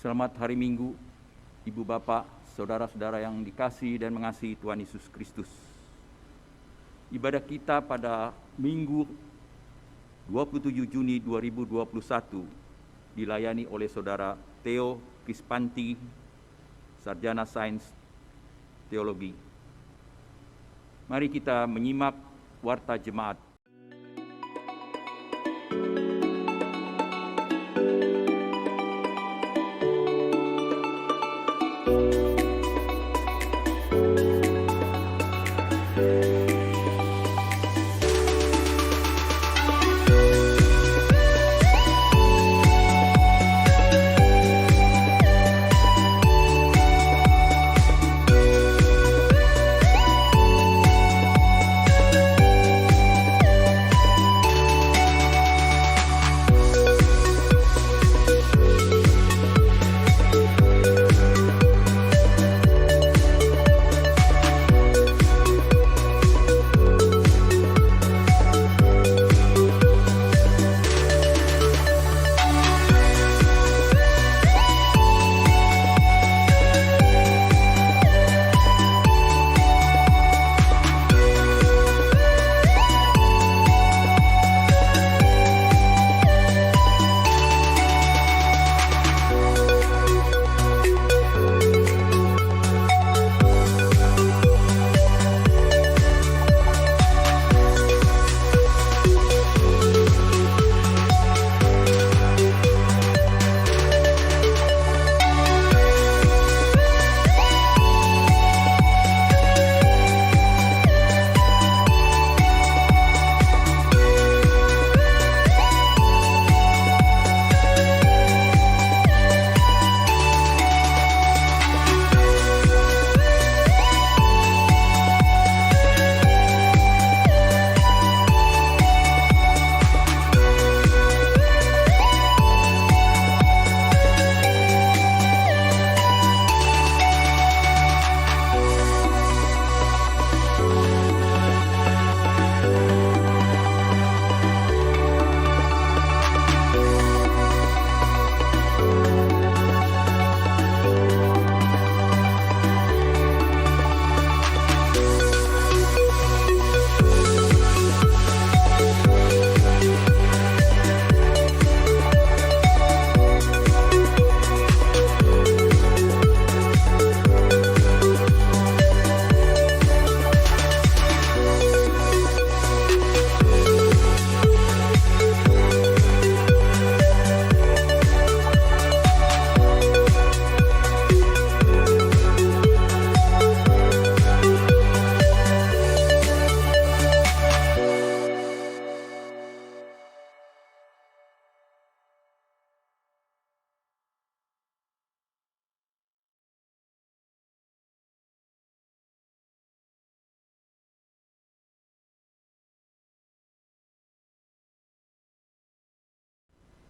Selamat hari Minggu, Ibu Bapak, Saudara-saudara yang dikasihi dan mengasihi Tuhan Yesus Kristus. Ibadah kita pada Minggu 27 Juni 2021 dilayani oleh Saudara Theo Kispanti, Sarjana Sains Teologi. Mari kita menyimak warta jemaat.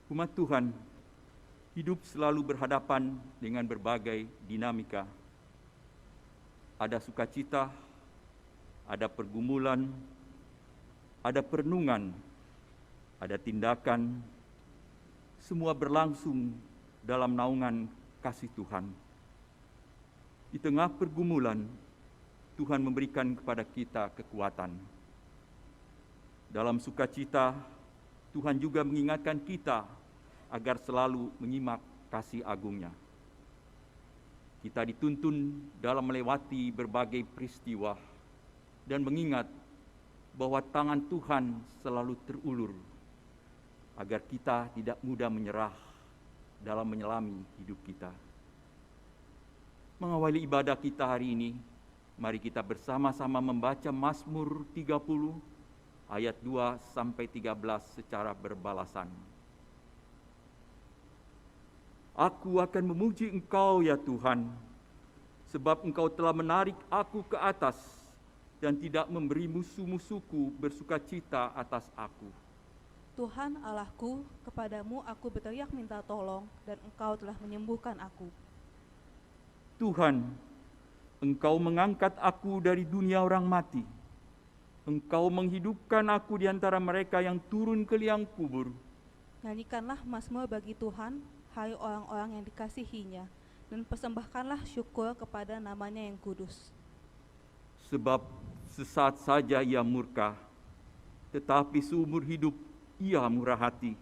Umat Tuhan hidup selalu berhadapan dengan berbagai dinamika. Ada sukacita, ada pergumulan, ada perenungan, ada tindakan, semua berlangsung dalam naungan kasih Tuhan. Di tengah pergumulan, Tuhan memberikan kepada kita kekuatan. Dalam sukacita, Tuhan juga mengingatkan kita agar selalu menyimak kasih agung-Nya. Kita dituntun dalam melewati berbagai peristiwa dan mengingat bahwa tangan Tuhan selalu terulur agar kita tidak mudah menyerah dalam menyelami hidup kita. Mengawali ibadah kita hari ini, mari kita bersama-sama membaca Mazmur 30 ayat 2 sampai 13 secara berbalasan. Aku akan memuji Engkau ya Tuhan, sebab Engkau telah menarik aku ke atas dan tidak memberi musuh-musuhku bersukacita atas aku. Tuhan Allahku, kepadamu aku berteriak minta tolong dan Engkau telah menyembuhkan aku. Tuhan, Engkau mengangkat aku dari dunia orang mati. Engkau menghidupkan aku di antara mereka yang turun ke liang kubur. Nyanyikanlah mazmur bagi Tuhan, hai orang-orang yang dikasihinya, dan persembahkanlah syukur kepada namanya yang kudus. Sebab sesaat saja ia murka, tetapi seumur hidup ia murah hati.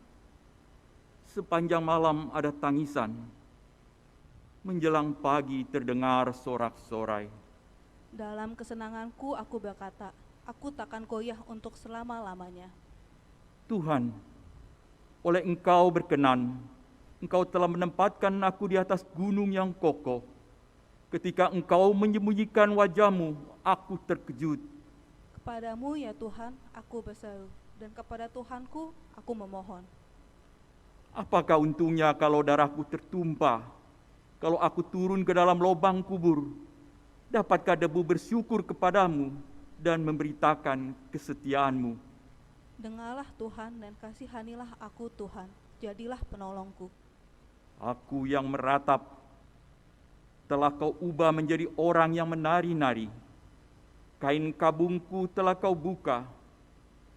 Sepanjang malam ada tangisan, menjelang pagi terdengar sorak-sorai. Dalam kesenanganku aku berkata, aku takkan goyah untuk selama-lamanya. Tuhan, oleh Engkau berkenan, Engkau telah menempatkan aku di atas gunung yang kokoh. Ketika Engkau menyembunyikan wajah-Mu, aku terkejut. Kepadamu ya Tuhan, aku berseru, dan kepada Tuhanku aku memohon. Apakah untungnya kalau darahku tertumpah, kalau aku turun ke dalam lubang kubur? Dapatkah debu bersyukur kepadamu dan memberitakan kesetiaan-Mu? Dengarlah Tuhan dan kasihanilah aku Tuhan, jadilah penolongku. Aku yang meratap, telah Kau ubah menjadi orang yang menari-nari. Kain kabungku telah Kau buka,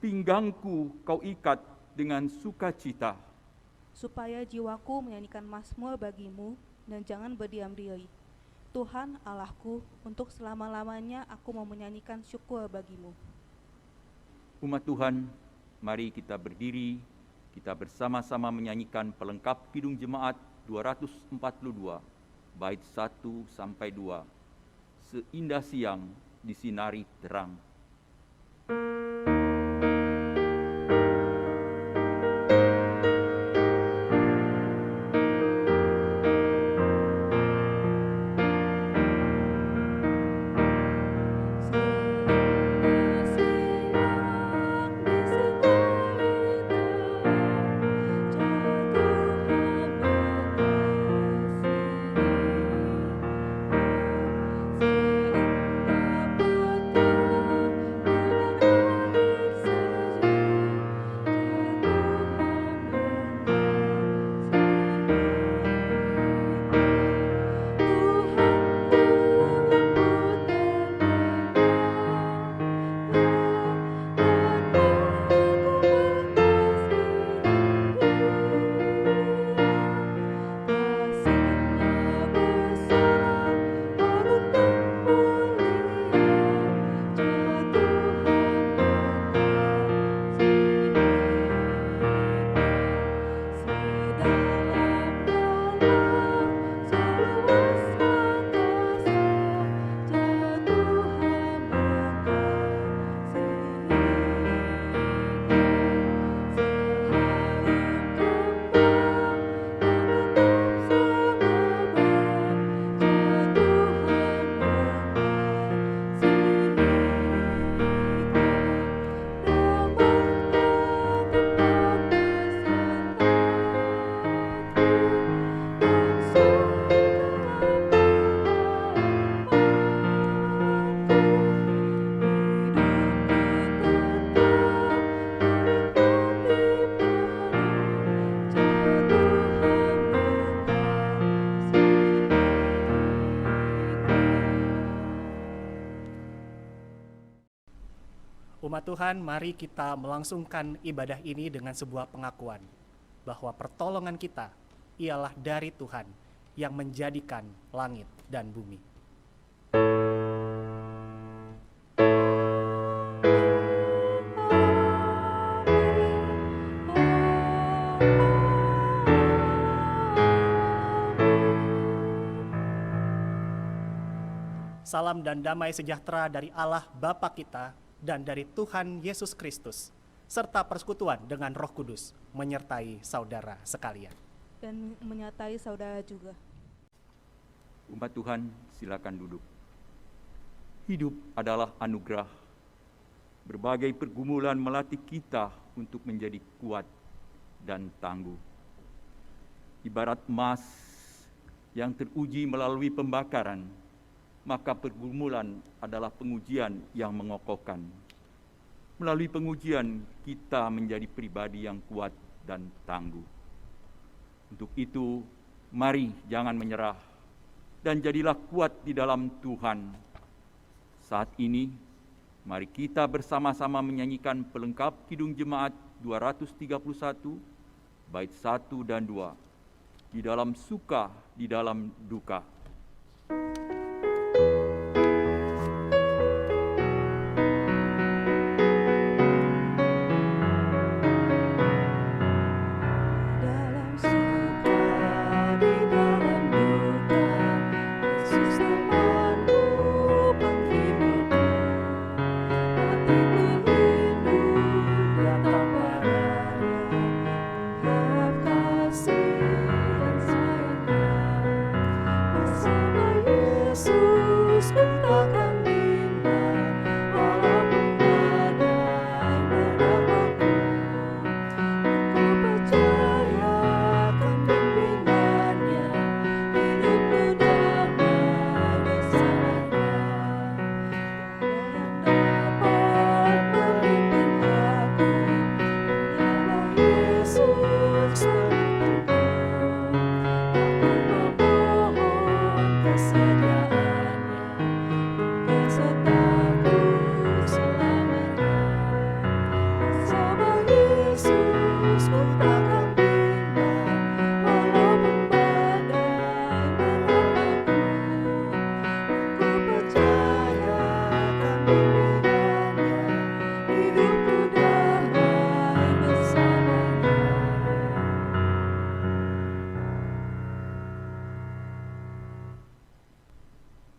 pinggangku Kau ikat dengan sukacita. Supaya jiwaku menyanyikan mazmur bagimu dan jangan berdiam diri. Tuhan Allahku, untuk selama-lamanya aku mau menyanyikan syukur bagimu. Umat Tuhan, mari kita berdiri, kita bersama-sama menyanyikan pelengkap Kidung Jemaat 242, bait 1 sampai 2. Seindah siang disinari terang. Umat Tuhan, mari kita melangsungkan ibadah ini dengan sebuah pengakuan bahwa pertolongan kita ialah dari Tuhan yang menjadikan langit dan bumi. Salam dan damai sejahtera dari Allah Bapa kita dan dari Tuhan Yesus Kristus, serta persekutuan dengan Roh Kudus menyertai saudara sekalian. Dan menyertai saudara juga. Umat Tuhan, silakan duduk. Hidup adalah anugerah. Berbagai pergumulan melatih kita untuk menjadi kuat dan tangguh. Ibarat emas yang teruji melalui pembakaran, maka pergumulan adalah pengujian yang mengokohkan. Melalui pengujian, kita menjadi pribadi yang kuat dan tangguh. Untuk itu, mari jangan menyerah, dan jadilah kuat di dalam Tuhan. Saat ini, mari kita bersama-sama menyanyikan pelengkap Kidung Jemaat 231, bait 1 dan 2. di dalam suka, di dalam duka. Dalam suka, di dalam duka, Yesus temanku, penghiburku. Hatiku rindu datang padanya, harap kasih dan sayangnya. Bersama Yesus ku takkan bimbang, walaupun badai menerpaku. Aku percaya akan bimbingannya, hidupku damai bersamanya. Tiada yang dapat memimpin aku, hanyalah Yesus pemimpinku. Aku memohon kesediaannya, besertaku selamanya. Bersama Yesus ku takkan bimbang, walaupun badai menerpaku. Aku percaya akan bimbingannya, hidupku damai bersamanya.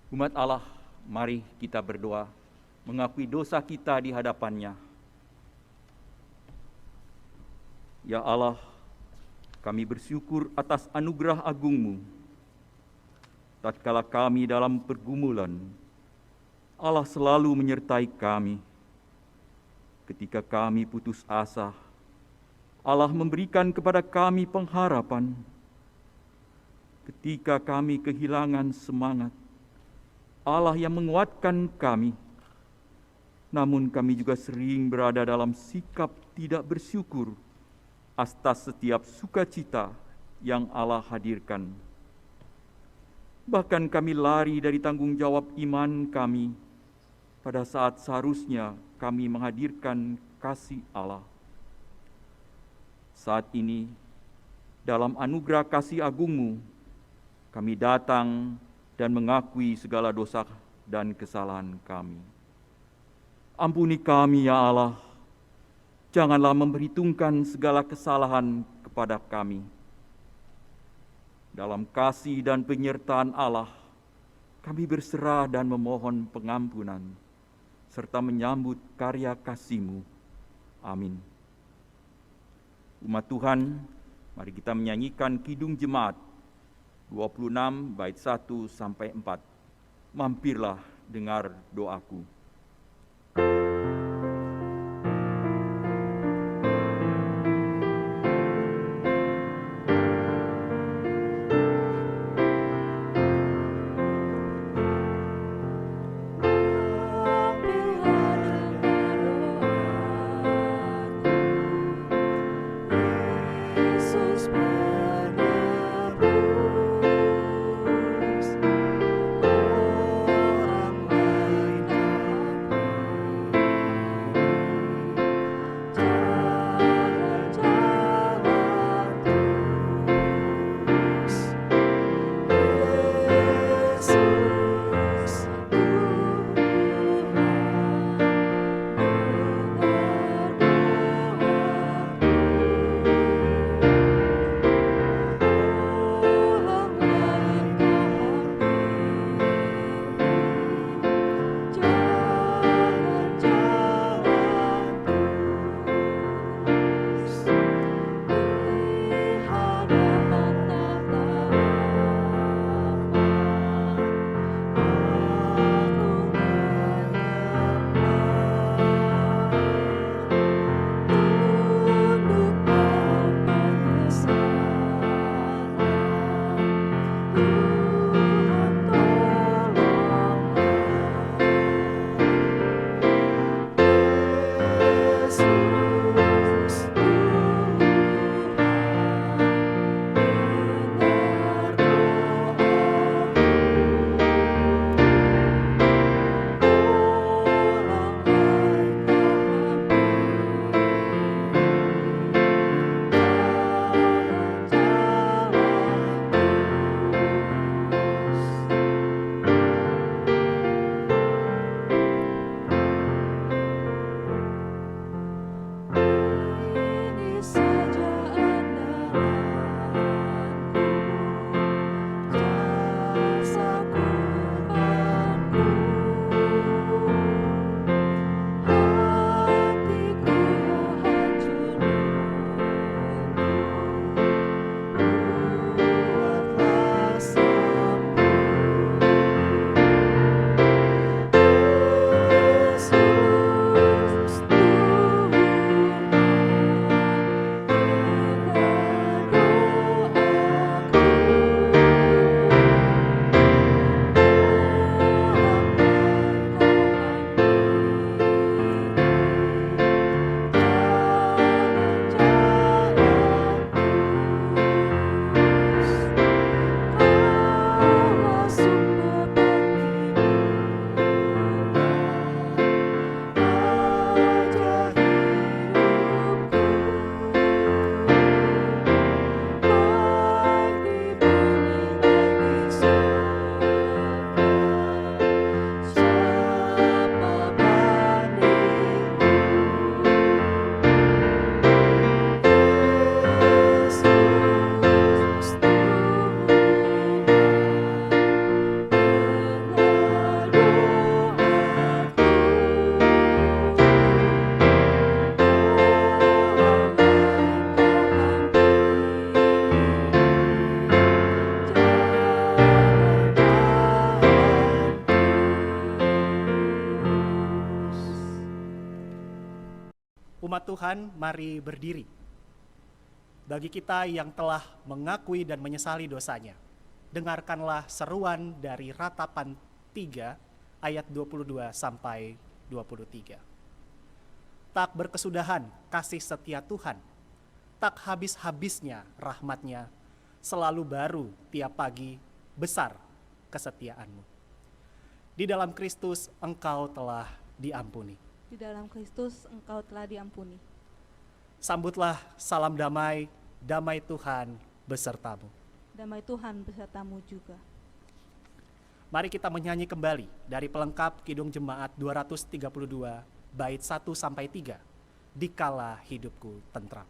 Umat Allah, mari kita berdoa, mengakui dosa kita di hadapan-Nya. Ya Allah, kami bersyukur atas anugerah agung-Mu. Tatkala kami dalam pergumulan, Allah selalu menyertai kami. Ketika kami putus asa, Allah memberikan kepada kami pengharapan. Ketika kami kehilangan semangat, Allah yang menguatkan kami. Namun kami juga sering berada dalam sikap tidak bersyukur atas setiap sukacita yang Allah hadirkan. Bahkan kami lari dari tanggung jawab iman kami pada saat seharusnya kami menghadirkan kasih Allah. Saat ini, dalam anugerah kasih agung-Mu, kami datang dan mengakui segala dosa dan kesalahan kami. Ampuni kami ya Allah, janganlah memperhitungkan segala kesalahan kepada kami. Dalam kasih dan penyertaan Allah, kami berserah dan memohon pengampunan, serta menyambut karya kasih-Mu. Amin. Umat Tuhan, mari kita menyanyikan Kidung Jemaat 26 bait 1 sampai 4. Mampirlah dengar doaku. Yesus menebus, orang lain Umat Tuhan, mari berdiri. Bagi kita yang telah mengakui dan menyesali dosanya, dengarkanlah seruan dari Ratapan 3 ayat 22 sampai 23. Tak berkesudahan kasih setia Tuhan, tak habis-habisnya rahmat-Nya, selalu baru tiap pagi, besar kesetiaan-Mu. Di dalam Kristus engkau telah diampuni. Di dalam Kristus engkau telah diampuni. Sambutlah salam damai, damai Tuhan besertamu. Damai Tuhan besertamu juga. Mari kita menyanyi kembali dari pelengkap Kidung Jemaat 232 bait 1 sampai 3. Dikala hidupku tentram.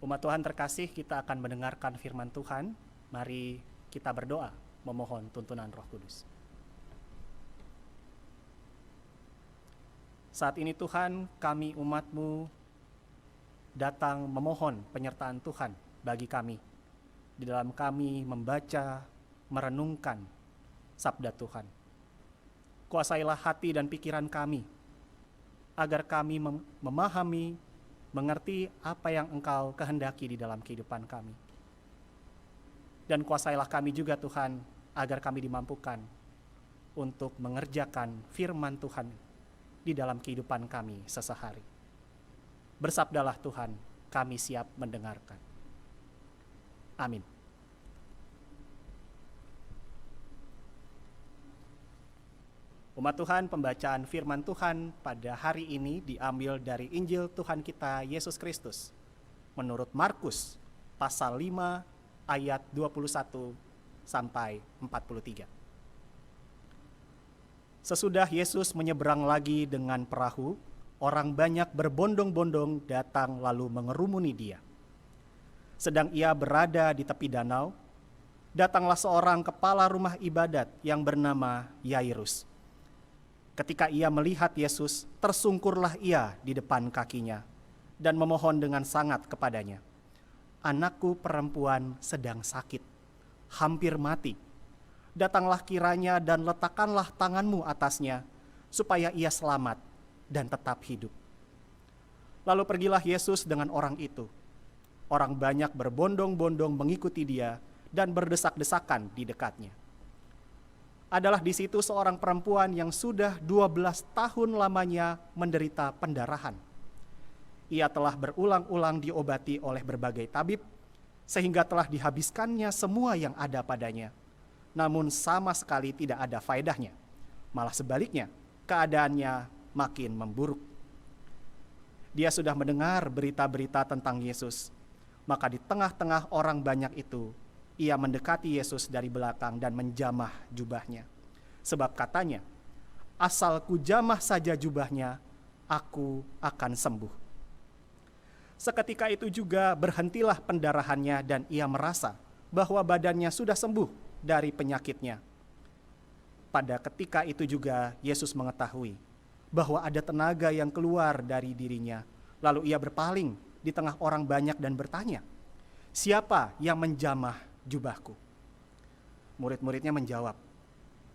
Umat Tuhan terkasih, kita akan mendengarkan firman Tuhan. Mari kita berdoa, memohon tuntunan Roh Kudus. Saat ini Tuhan, kami umat-Mu datang memohon penyertaan Tuhan bagi kami. Di dalam kami membaca, merenungkan sabda Tuhan. Kuasailah hati dan pikiran kami, agar kami memahami, mengerti apa yang Engkau kehendaki di dalam kehidupan kami. Dan kuasailah kami juga Tuhan, agar kami dimampukan untuk mengerjakan firman Tuhan di dalam kehidupan kami sesehari. Bersabdalah Tuhan, kami siap mendengarkan. Amin. Umat Tuhan, pembacaan firman Tuhan pada hari ini diambil dari Injil Tuhan kita Yesus Kristus menurut Markus pasal 5 ayat 21 sampai 43. Sesudah Yesus menyeberang lagi dengan perahu, orang banyak berbondong-bondong datang lalu mengerumuni Dia. Sedang Ia berada di tepi danau, datanglah seorang kepala rumah ibadat yang bernama Yairus. Ketika ia melihat Yesus, tersungkurlah ia di depan kakinya dan memohon dengan sangat kepadanya, "Anakku perempuan sedang sakit, hampir mati. Datanglah kiranya dan letakkanlah tanganmu atasnya, supaya ia selamat dan tetap hidup." Lalu pergilah Yesus dengan orang itu. Orang banyak berbondong-bondong mengikuti dia dan berdesak-desakan di dekatnya. Adalah di situ seorang perempuan yang sudah 12 tahun lamanya menderita pendarahan. Ia telah berulang-ulang diobati oleh berbagai tabib, sehingga telah dihabiskannya semua yang ada padanya. Namun sama sekali tidak ada faedahnya. Malah sebaliknya, keadaannya makin memburuk. Dia sudah mendengar berita-berita tentang Yesus. Maka di tengah-tengah orang banyak itu, ia mendekati Yesus dari belakang dan menjamah jubahnya. Sebab katanya, asal ku jamah saja jubahnya, aku akan sembuh. Seketika itu juga berhentilah pendarahannya dan ia merasa bahwa badannya sudah sembuh dari penyakitnya. Pada ketika itu juga Yesus mengetahui bahwa ada tenaga yang keluar dari dirinya. Lalu ia berpaling di tengah orang banyak dan bertanya, "Siapa yang menjamah jubahku?" Murid-muridnya menjawab,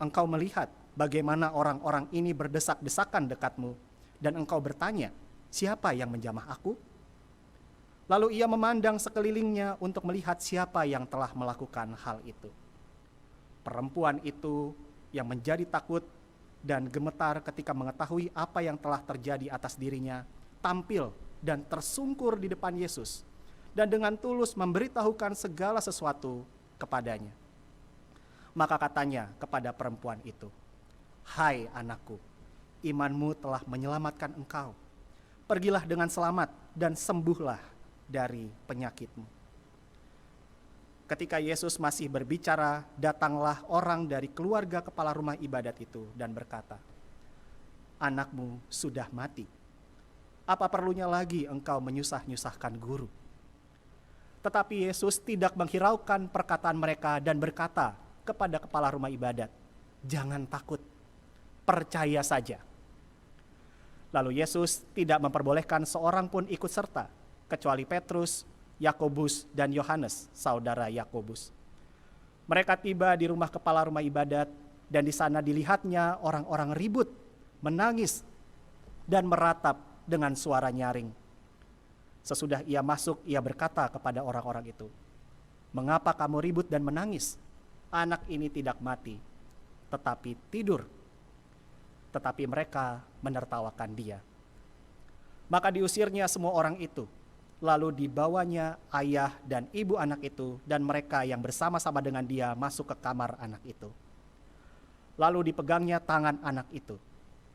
"Engkau melihat bagaimana orang-orang ini berdesak-desakan dekatmu, dan engkau bertanya, siapa yang menjamah aku?" Lalu ia memandang sekelilingnya untuk melihat siapa yang telah melakukan hal itu. Perempuan itu yang menjadi takut dan gemetar ketika mengetahui apa yang telah terjadi atas dirinya, tampil dan tersungkur di depan Yesus, dan dengan tulus memberitahukan segala sesuatu kepadanya. Maka katanya kepada perempuan itu, "Hai anakku, imanmu telah menyelamatkan engkau. Pergilah dengan selamat dan sembuhlah dari penyakitmu." Ketika Yesus masih berbicara, datanglah orang dari keluarga kepala rumah ibadat itu dan berkata, "Anakmu sudah mati. Apa perlunya lagi engkau menyusah-nyusahkan guru?" Tetapi Yesus tidak menghiraukan perkataan mereka dan berkata kepada kepala rumah ibadat, "Jangan takut, percaya saja." Lalu Yesus tidak memperbolehkan seorang pun ikut serta, kecuali Petrus, Yakobus, dan Yohanes, saudara Yakobus. Mereka tiba di rumah kepala rumah ibadat, dan di sana dilihatnya orang-orang ribut, menangis, dan meratap dengan suara nyaring. Sesudah ia masuk, ia berkata kepada orang-orang itu, "Mengapa kamu ribut dan menangis? Anak ini tidak mati, tetapi tidur." Tetapi mereka menertawakan dia. Maka diusirnya semua orang itu. Lalu dibawanya ayah dan ibu anak itu dan mereka yang bersama-sama dengan dia masuk ke kamar anak itu. Lalu dipegangnya tangan anak itu.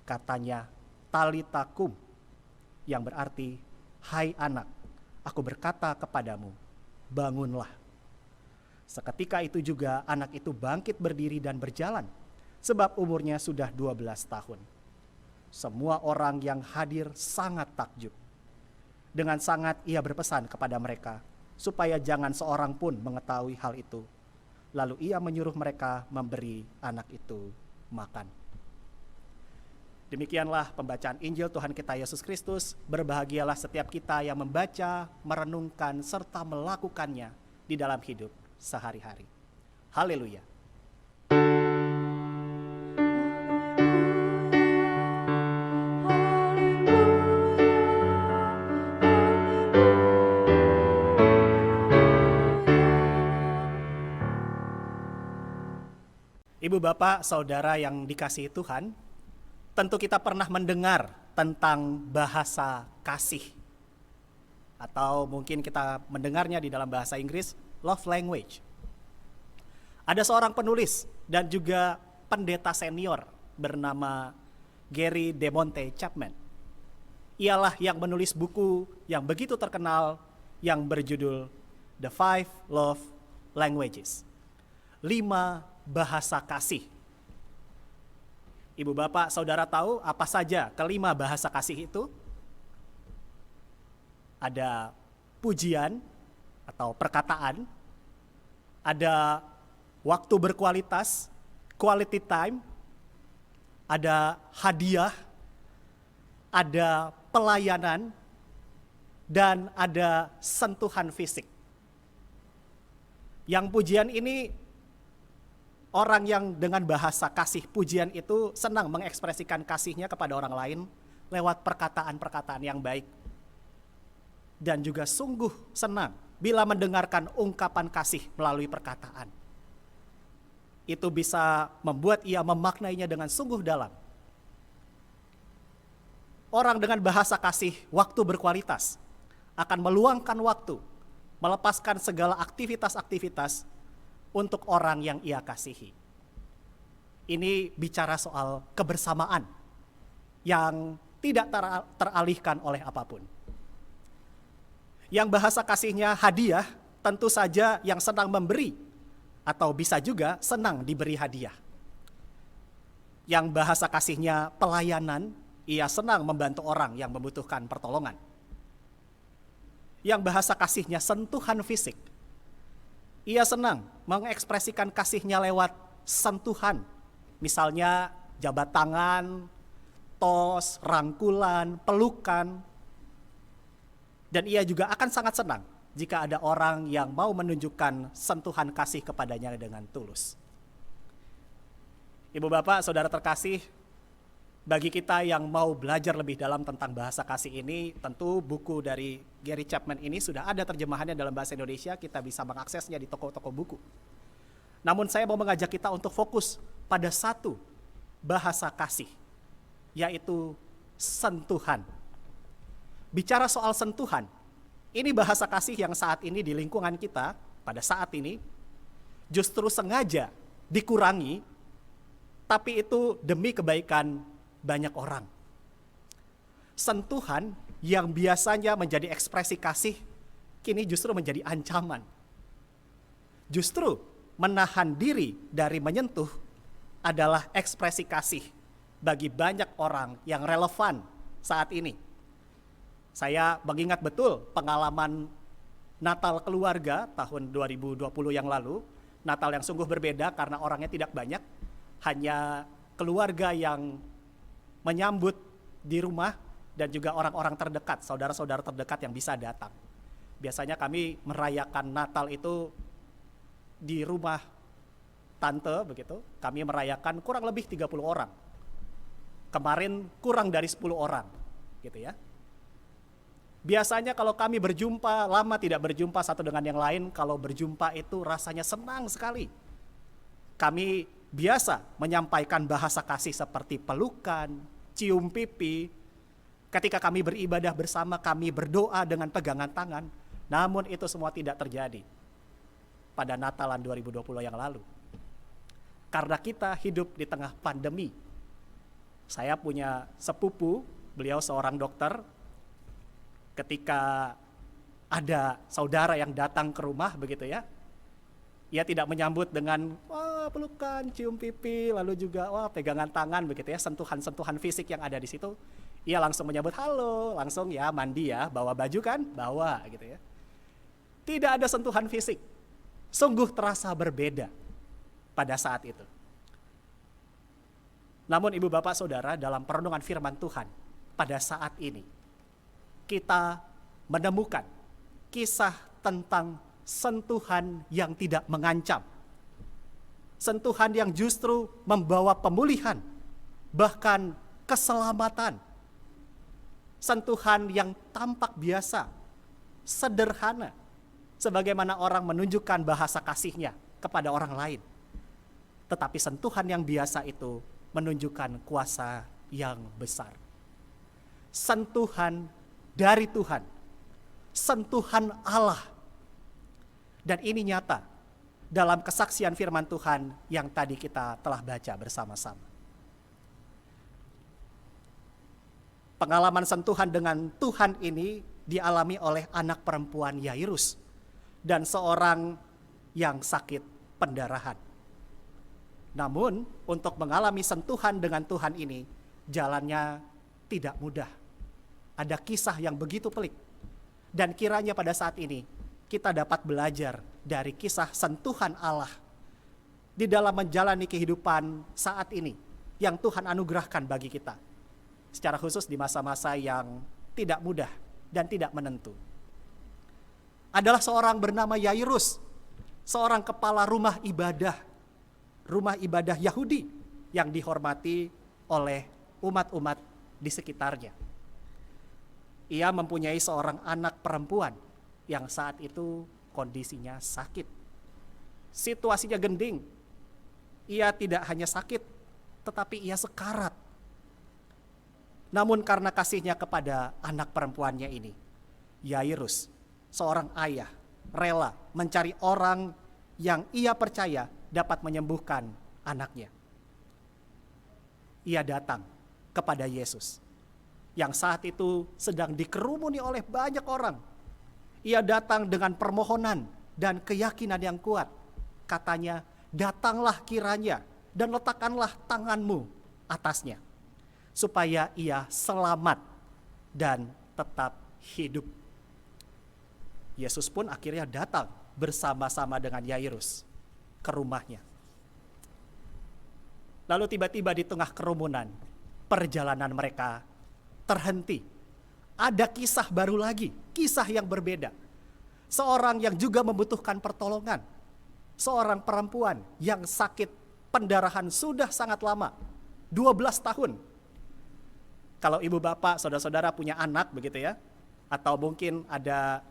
Katanya, "Talita kum," yang berarti, "Hai anak, aku berkata kepadamu, bangunlah." Seketika itu juga anak itu bangkit berdiri dan berjalan, sebab umurnya sudah 12 tahun. Semua orang yang hadir sangat takjub. Dengan sangat ia berpesan kepada mereka, supaya jangan seorang pun mengetahui hal itu. Lalu ia menyuruh mereka memberi anak itu makan. Demikianlah pembacaan Injil Tuhan kita Yesus Kristus. Berbahagialah setiap kita yang membaca, merenungkan, serta melakukannya di dalam hidup sehari-hari. Haleluya. Ibu, bapak, saudara yang dikasihi Tuhan, tentu kita pernah mendengar tentang bahasa kasih. Atau mungkin kita mendengarnya di dalam bahasa Inggris, love language. Ada seorang penulis dan juga pendeta senior bernama Gary DeMonte Chapman. Ialah yang menulis buku yang begitu terkenal yang berjudul The 5 Love Languages. 5 bahasa kasih. Ibu, bapak, saudara tahu apa saja kelima bahasa kasih itu? Ada pujian atau perkataan, ada waktu berkualitas, quality time, ada hadiah, ada pelayanan, dan ada sentuhan fisik. Yang pujian ini, orang yang dengan bahasa kasih pujian itu senang mengekspresikan kasihnya kepada orang lain lewat perkataan-perkataan yang baik. dan juga sungguh senang bila mendengarkan ungkapan kasih melalui perkataan. Itu bisa membuat ia memaknainya dengan sungguh dalam. Orang dengan bahasa kasih waktu berkualitas akan meluangkan waktu, melepaskan segala aktivitas-aktivitas untuk orang yang ia kasihi. Ini bicara soal kebersamaan yang tidak teralihkan oleh apapun. Yang bahasa kasihnya hadiah, tentu saja yang senang memberi, atau bisa juga senang diberi hadiah. Yang bahasa kasihnya pelayanan, ia senang membantu orang yang membutuhkan pertolongan. Yang bahasa kasihnya sentuhan fisik, ia senang mengekspresikan kasihnya lewat sentuhan, misalnya jabat tangan, tos, rangkulan, pelukan. Dan ia juga akan sangat senang jika ada orang yang mau menunjukkan sentuhan kasih kepadanya dengan tulus. Ibu bapak, saudara terkasih, bagi kita yang mau belajar lebih dalam tentang bahasa kasih ini, tentu buku dari Gary Chapman ini sudah ada terjemahannya dalam bahasa Indonesia, kita bisa mengaksesnya di toko-toko buku. Namun saya mau mengajak kita untuk fokus pada satu bahasa kasih, yaitu sentuhan. Bicara soal sentuhan, ini bahasa kasih yang saat ini di lingkungan kita, pada saat ini, justru sengaja dikurangi, tapi itu demi kebaikan banyak orang. Sentuhan yang biasanya menjadi ekspresi kasih, kini justru menjadi ancaman. Justru menahan diri dari menyentuh adalah ekspresi kasih bagi banyak orang yang relevan saat ini. Saya mengingat betul pengalaman Natal keluarga tahun 2020 yang lalu, Natal yang sungguh berbeda karena orangnya tidak banyak, hanya keluarga yang menyambut di rumah dan juga orang-orang terdekat, saudara-saudara terdekat yang bisa datang. Biasanya kami merayakan Natal itu di rumah tante begitu, kami merayakan kurang lebih 30 orang. Kemarin kurang dari 10 orang, gitu ya. Biasanya kalau kami berjumpa, lama tidak berjumpa satu dengan yang lain, kalau berjumpa itu rasanya senang sekali. Kami biasa menyampaikan bahasa kasih seperti pelukan, cium pipi. Ketika kami beribadah bersama, kami berdoa dengan pegangan tangan. Namun itu semua tidak terjadi pada Natalan 2020 yang lalu. Karena kita hidup di tengah pandemi. Saya punya sepupu, beliau seorang dokter. Ketika ada saudara yang datang ke rumah begitu ya, ia tidak menyambut dengan pelukan, cium pipi, lalu juga pegangan tangan begitu ya, sentuhan-sentuhan fisik yang ada di situ. Ia langsung menyambut halo, langsung ya mandi ya, bawa baju kan, bawa gitu ya. Tidak ada sentuhan fisik. Sungguh terasa berbeda pada saat itu. Namun ibu bapak saudara, dalam perenungan firman Tuhan pada saat ini, kita menemukan kisah tentang sentuhan yang tidak mengancam. Sentuhan yang justru membawa pemulihan, bahkan keselamatan. Sentuhan yang tampak biasa, sederhana, sebagaimana orang menunjukkan bahasa kasihnya kepada orang lain. Tetapi sentuhan yang biasa itu menunjukkan kuasa yang besar. Sentuhan dari Tuhan, sentuhan Allah. Dan ini nyata dalam kesaksian firman Tuhan yang tadi kita telah baca bersama-sama. Pengalaman sentuhan dengan Tuhan ini dialami oleh anak perempuan Yairus dan seorang yang sakit pendarahan. Namun untuk mengalami sentuhan dengan Tuhan ini, jalannya tidak mudah. Ada kisah yang begitu pelik. Dan kiranya pada saat ini kita dapat belajar dari kisah sentuhan Allah di dalam menjalani kehidupan saat ini yang Tuhan anugerahkan bagi kita. Secara khusus di masa-masa yang tidak mudah dan tidak menentu. Adalah seorang bernama Yairus, seorang kepala rumah ibadah Yahudi yang dihormati oleh umat-umat di sekitarnya. Ia mempunyai seorang anak perempuan yang saat itu kondisinya sakit. Situasinya genting. Ia tidak hanya sakit, tetapi ia sekarat. Namun karena kasihnya kepada anak perempuannya ini, Yairus, seorang ayah, rela mencari orang yang ia percaya dapat menyembuhkan anaknya. Ia datang kepada Yesus, yang saat itu sedang dikerumuni oleh banyak orang. Ia datang dengan permohonan dan keyakinan yang kuat. Katanya, datanglah kiranya dan letakkanlah tanganmu atasnya, supaya ia selamat dan tetap hidup. Yesus pun akhirnya datang bersama-sama dengan Yairus ke rumahnya. Lalu tiba-tiba di tengah kerumunan, perjalanan mereka terhenti. Ada kisah baru lagi, kisah yang berbeda. Seorang yang juga membutuhkan pertolongan. Seorang perempuan yang sakit pendarahan sudah sangat lama, 12 tahun. Kalau ibu bapak, saudara-saudara punya anak begitu ya, atau mungkin ada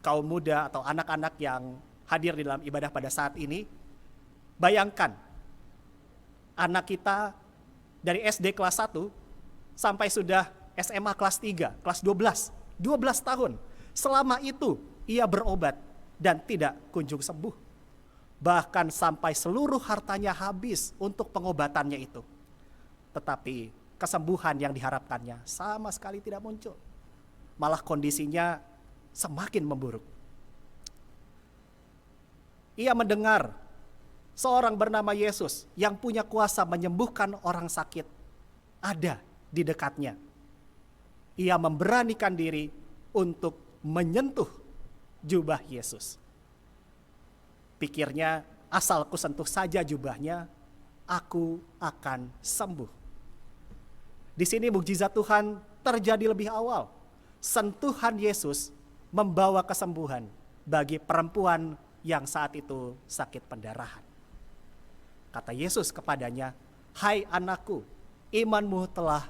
kaum muda atau anak-anak yang hadir di dalam ibadah pada saat ini, bayangkan anak kita dari SD kelas 1 sampai sudah SMA kelas 3, kelas 12 tahun. Selama itu ia berobat dan tidak kunjung sembuh. Bahkan sampai seluruh hartanya habis untuk pengobatannya itu. Tetapi kesembuhan yang diharapkannya sama sekali tidak muncul. Malah kondisinya semakin memburuk. Ia mendengar seorang bernama Yesus yang punya kuasa menyembuhkan orang sakit ada di dekatnya. Ia memberanikan diri untuk menyentuh jubah Yesus. Pikirnya, asal ku sentuh saja jubahnya, aku akan sembuh. Di sini mukjizat Tuhan terjadi lebih awal. Sentuhan Yesus membawa kesembuhan bagi perempuan yang saat itu sakit pendarahan. Kata Yesus kepadanya, "Hai anakku, imanmu telah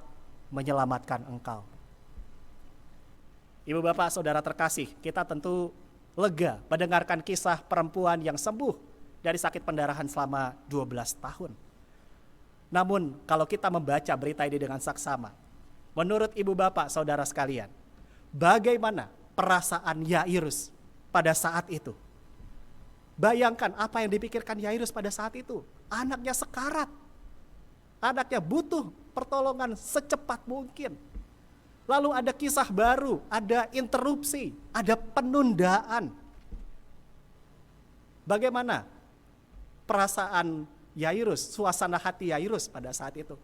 menyelamatkan engkau." Ibu bapak saudara terkasih, kita tentu lega mendengarkan kisah perempuan yang sembuh dari sakit pendarahan selama 12 tahun. Namun kalau kita membaca berita ini dengan saksama, menurut ibu bapak saudara sekalian, bagaimana perasaan Yairus pada saat itu? Bayangkan apa yang dipikirkan Yairus pada saat itu. Anaknya sekarat. Anaknya butuh pertolongan secepat mungkin. Lalu ada kisah baru, ada interupsi, ada penundaan. Bagaimana perasaan Yairus, suasana hati Yairus pada saat itu?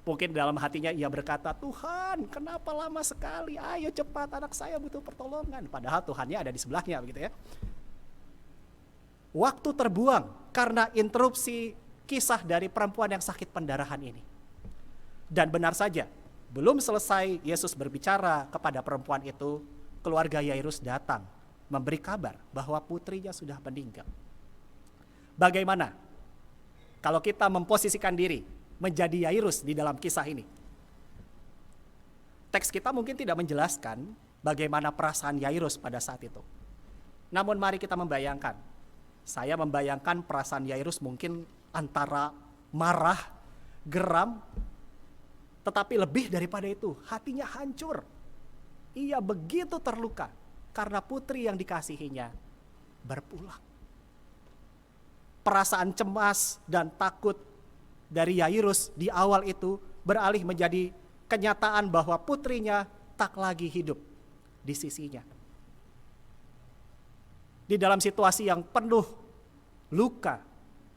Mungkin dalam hatinya ia berkata, "Tuhan, kenapa lama sekali? Ayo cepat, anak saya butuh pertolongan." Padahal Tuhannya ada di sebelahnya begitu ya. Waktu terbuang karena interupsi kisah dari perempuan yang sakit pendarahan ini. Dan benar saja, belum selesai Yesus berbicara kepada perempuan itu, keluarga Yairus datang memberi kabar bahwa putrinya sudah meninggal. Bagaimana kalau kita memposisikan diri menjadi Yairus di dalam kisah ini? Teks kita mungkin tidak menjelaskan bagaimana perasaan Yairus pada saat itu. Namun mari kita membayangkan. Saya membayangkan perasaan Yairus mungkin antara marah, geram, tetapi lebih daripada itu, hatinya hancur. Ia begitu terluka karena putri yang dikasihinya berpulang. Perasaan cemas dan takut dari Yairus di awal itu beralih menjadi kenyataan bahwa putrinya tak lagi hidup di sisinya. Di dalam situasi yang penuh luka,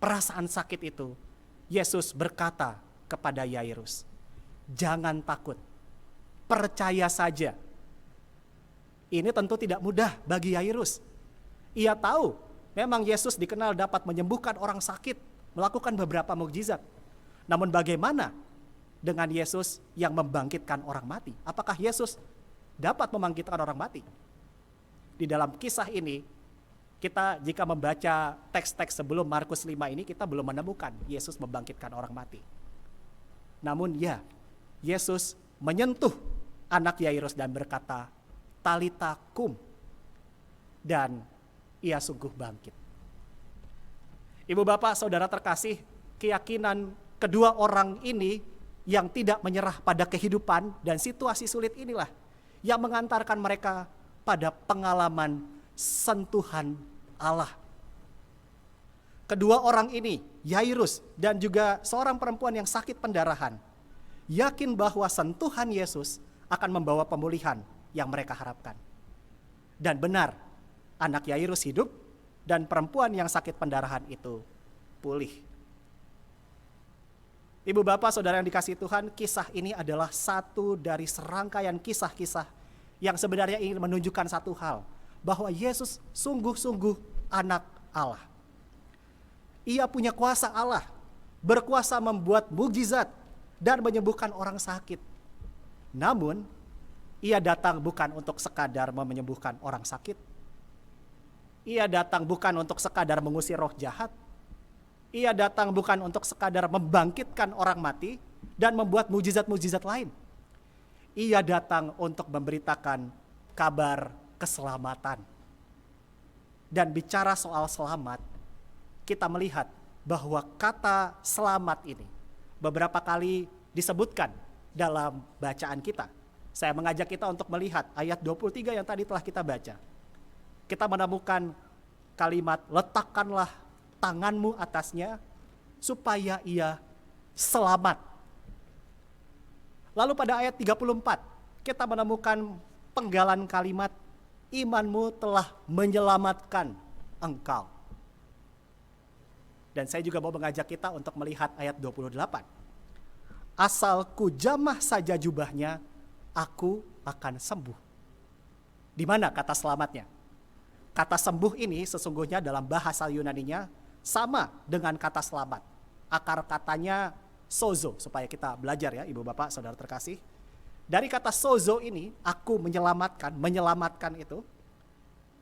perasaan sakit itu, Yesus berkata kepada Yairus, "Jangan takut, percaya saja." Ini tentu tidak mudah bagi Yairus. Ia tahu memang Yesus dikenal dapat menyembuhkan orang sakit, melakukan beberapa mukjizat. Namun bagaimana dengan Yesus yang membangkitkan orang mati? Apakah Yesus dapat membangkitkan orang mati? Di dalam kisah ini, kita jika membaca teks-teks sebelum Markus 5 ini, kita belum menemukan Yesus membangkitkan orang mati. Namun ya, Yesus menyentuh anak Yairus dan berkata, "Talita kum," dan ia sungguh bangkit. Ibu bapak saudara terkasih, keyakinan kedua orang ini yang tidak menyerah pada kehidupan dan situasi sulit inilah yang mengantarkan mereka pada pengalaman sentuhan Allah. Kedua orang ini, Yairus dan juga seorang perempuan yang sakit pendarahan, yakin bahwa sentuhan Yesus akan membawa pemulihan yang mereka harapkan. Dan benar, anak Yairus hidup dan perempuan yang sakit pendarahan itu pulih. Ibu bapak saudara yang dikasihi Tuhan, kisah ini adalah satu dari serangkaian kisah-kisah yang sebenarnya ingin menunjukkan satu hal, bahwa Yesus sungguh-sungguh anak Allah. Ia punya kuasa Allah, berkuasa membuat mukjizat dan menyembuhkan orang sakit. Namun, ia datang bukan untuk sekadar menyembuhkan orang sakit. Ia datang bukan untuk sekadar mengusir roh jahat. Ia datang bukan untuk sekadar membangkitkan orang mati dan membuat mukjizat-mukjizat lain. Ia datang untuk memberitakan kabar keselamatan. Dan bicara soal selamat, kita melihat bahwa kata selamat ini beberapa kali disebutkan dalam bacaan kita. Saya mengajak kita untuk melihat ayat 23 yang tadi telah kita baca. Kita menemukan kalimat, "Letakkanlah tanganmu atasnya supaya ia selamat." Lalu pada ayat 34 kita menemukan penggalan kalimat, "Imanmu telah menyelamatkan engkau." Dan saya juga mau mengajak kita untuk melihat ayat 28. "Asal ku jamah saja jubahnya, aku akan sembuh." Di mana kata selamatnya? Kata sembuh ini sesungguhnya dalam bahasa Yunaninya sama dengan kata selamat. Akar katanya sozo, supaya kita belajar ya ibu bapak saudara terkasih. Dari kata sozo ini, aku menyelamatkan itu,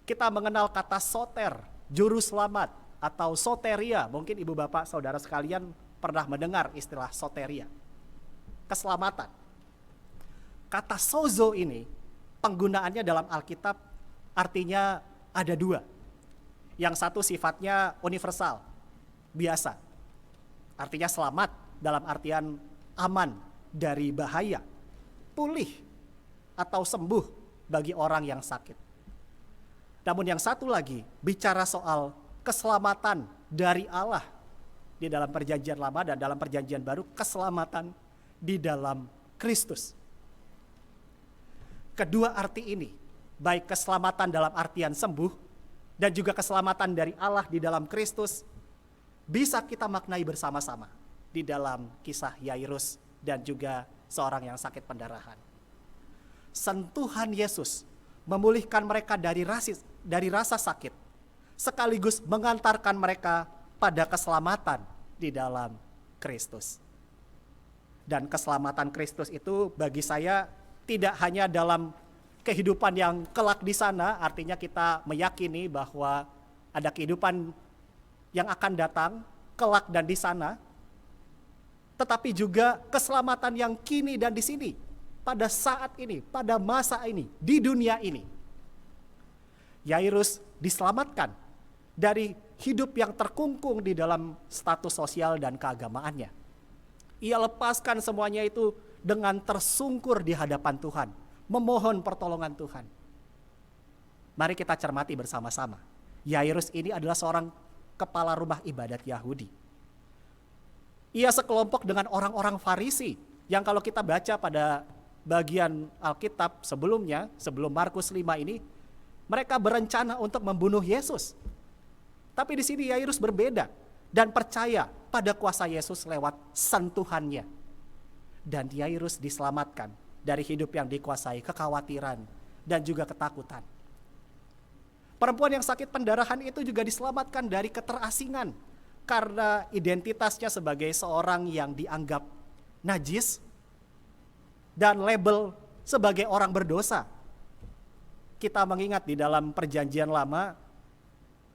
kita mengenal kata soter, juru selamat, atau soteria. Mungkin ibu bapak saudara sekalian pernah mendengar istilah soteria, keselamatan. Kata sozo ini penggunaannya dalam Alkitab artinya ada dua. Yang satu sifatnya universal, biasa, artinya selamat dalam artian aman dari bahaya, pulih atau sembuh bagi orang yang sakit. Namun yang satu lagi bicara soal keselamatan dari Allah di dalam perjanjian lama dan dalam perjanjian baru, keselamatan di dalam Kristus. Kedua arti ini, baik keselamatan dalam artian sembuh dan juga keselamatan dari Allah di dalam Kristus, bisa kita maknai bersama-sama di dalam kisah Yairus dan juga seorang yang sakit pendarahan. Sentuhan Yesus memulihkan mereka dari rasa sakit, sekaligus mengantarkan mereka pada keselamatan di dalam Kristus. Dan keselamatan Kristus itu bagi saya tidak hanya dalam kehidupan yang kelak di sana, artinya kita meyakini bahwa ada kehidupan yang akan datang kelak dan di sana, tetapi juga keselamatan yang kini dan di sini, pada saat ini, pada masa ini, di dunia ini. Yairus diselamatkan dari hidup yang terkungkung di dalam status sosial dan keagamaannya. Ia lepaskan semuanya itu dengan tersungkur di hadapan Tuhan, memohon pertolongan Tuhan. Mari kita cermati bersama-sama. Yairus ini adalah seorang kepala rumah ibadat Yahudi. Ia sekelompok dengan orang-orang Farisi yang kalau kita baca pada bagian Alkitab sebelumnya, sebelum Markus 5 ini, mereka berencana untuk membunuh Yesus. Tapi di sini Yairus berbeda dan percaya pada kuasa Yesus lewat sentuhannya. Dan Yairus diselamatkan dari hidup yang dikuasai kekhawatiran dan juga ketakutan. Perempuan yang sakit pendarahan itu juga diselamatkan dari keterasingan karena identitasnya sebagai seorang yang dianggap najis dan label sebagai orang berdosa. Kita mengingat di dalam perjanjian lama,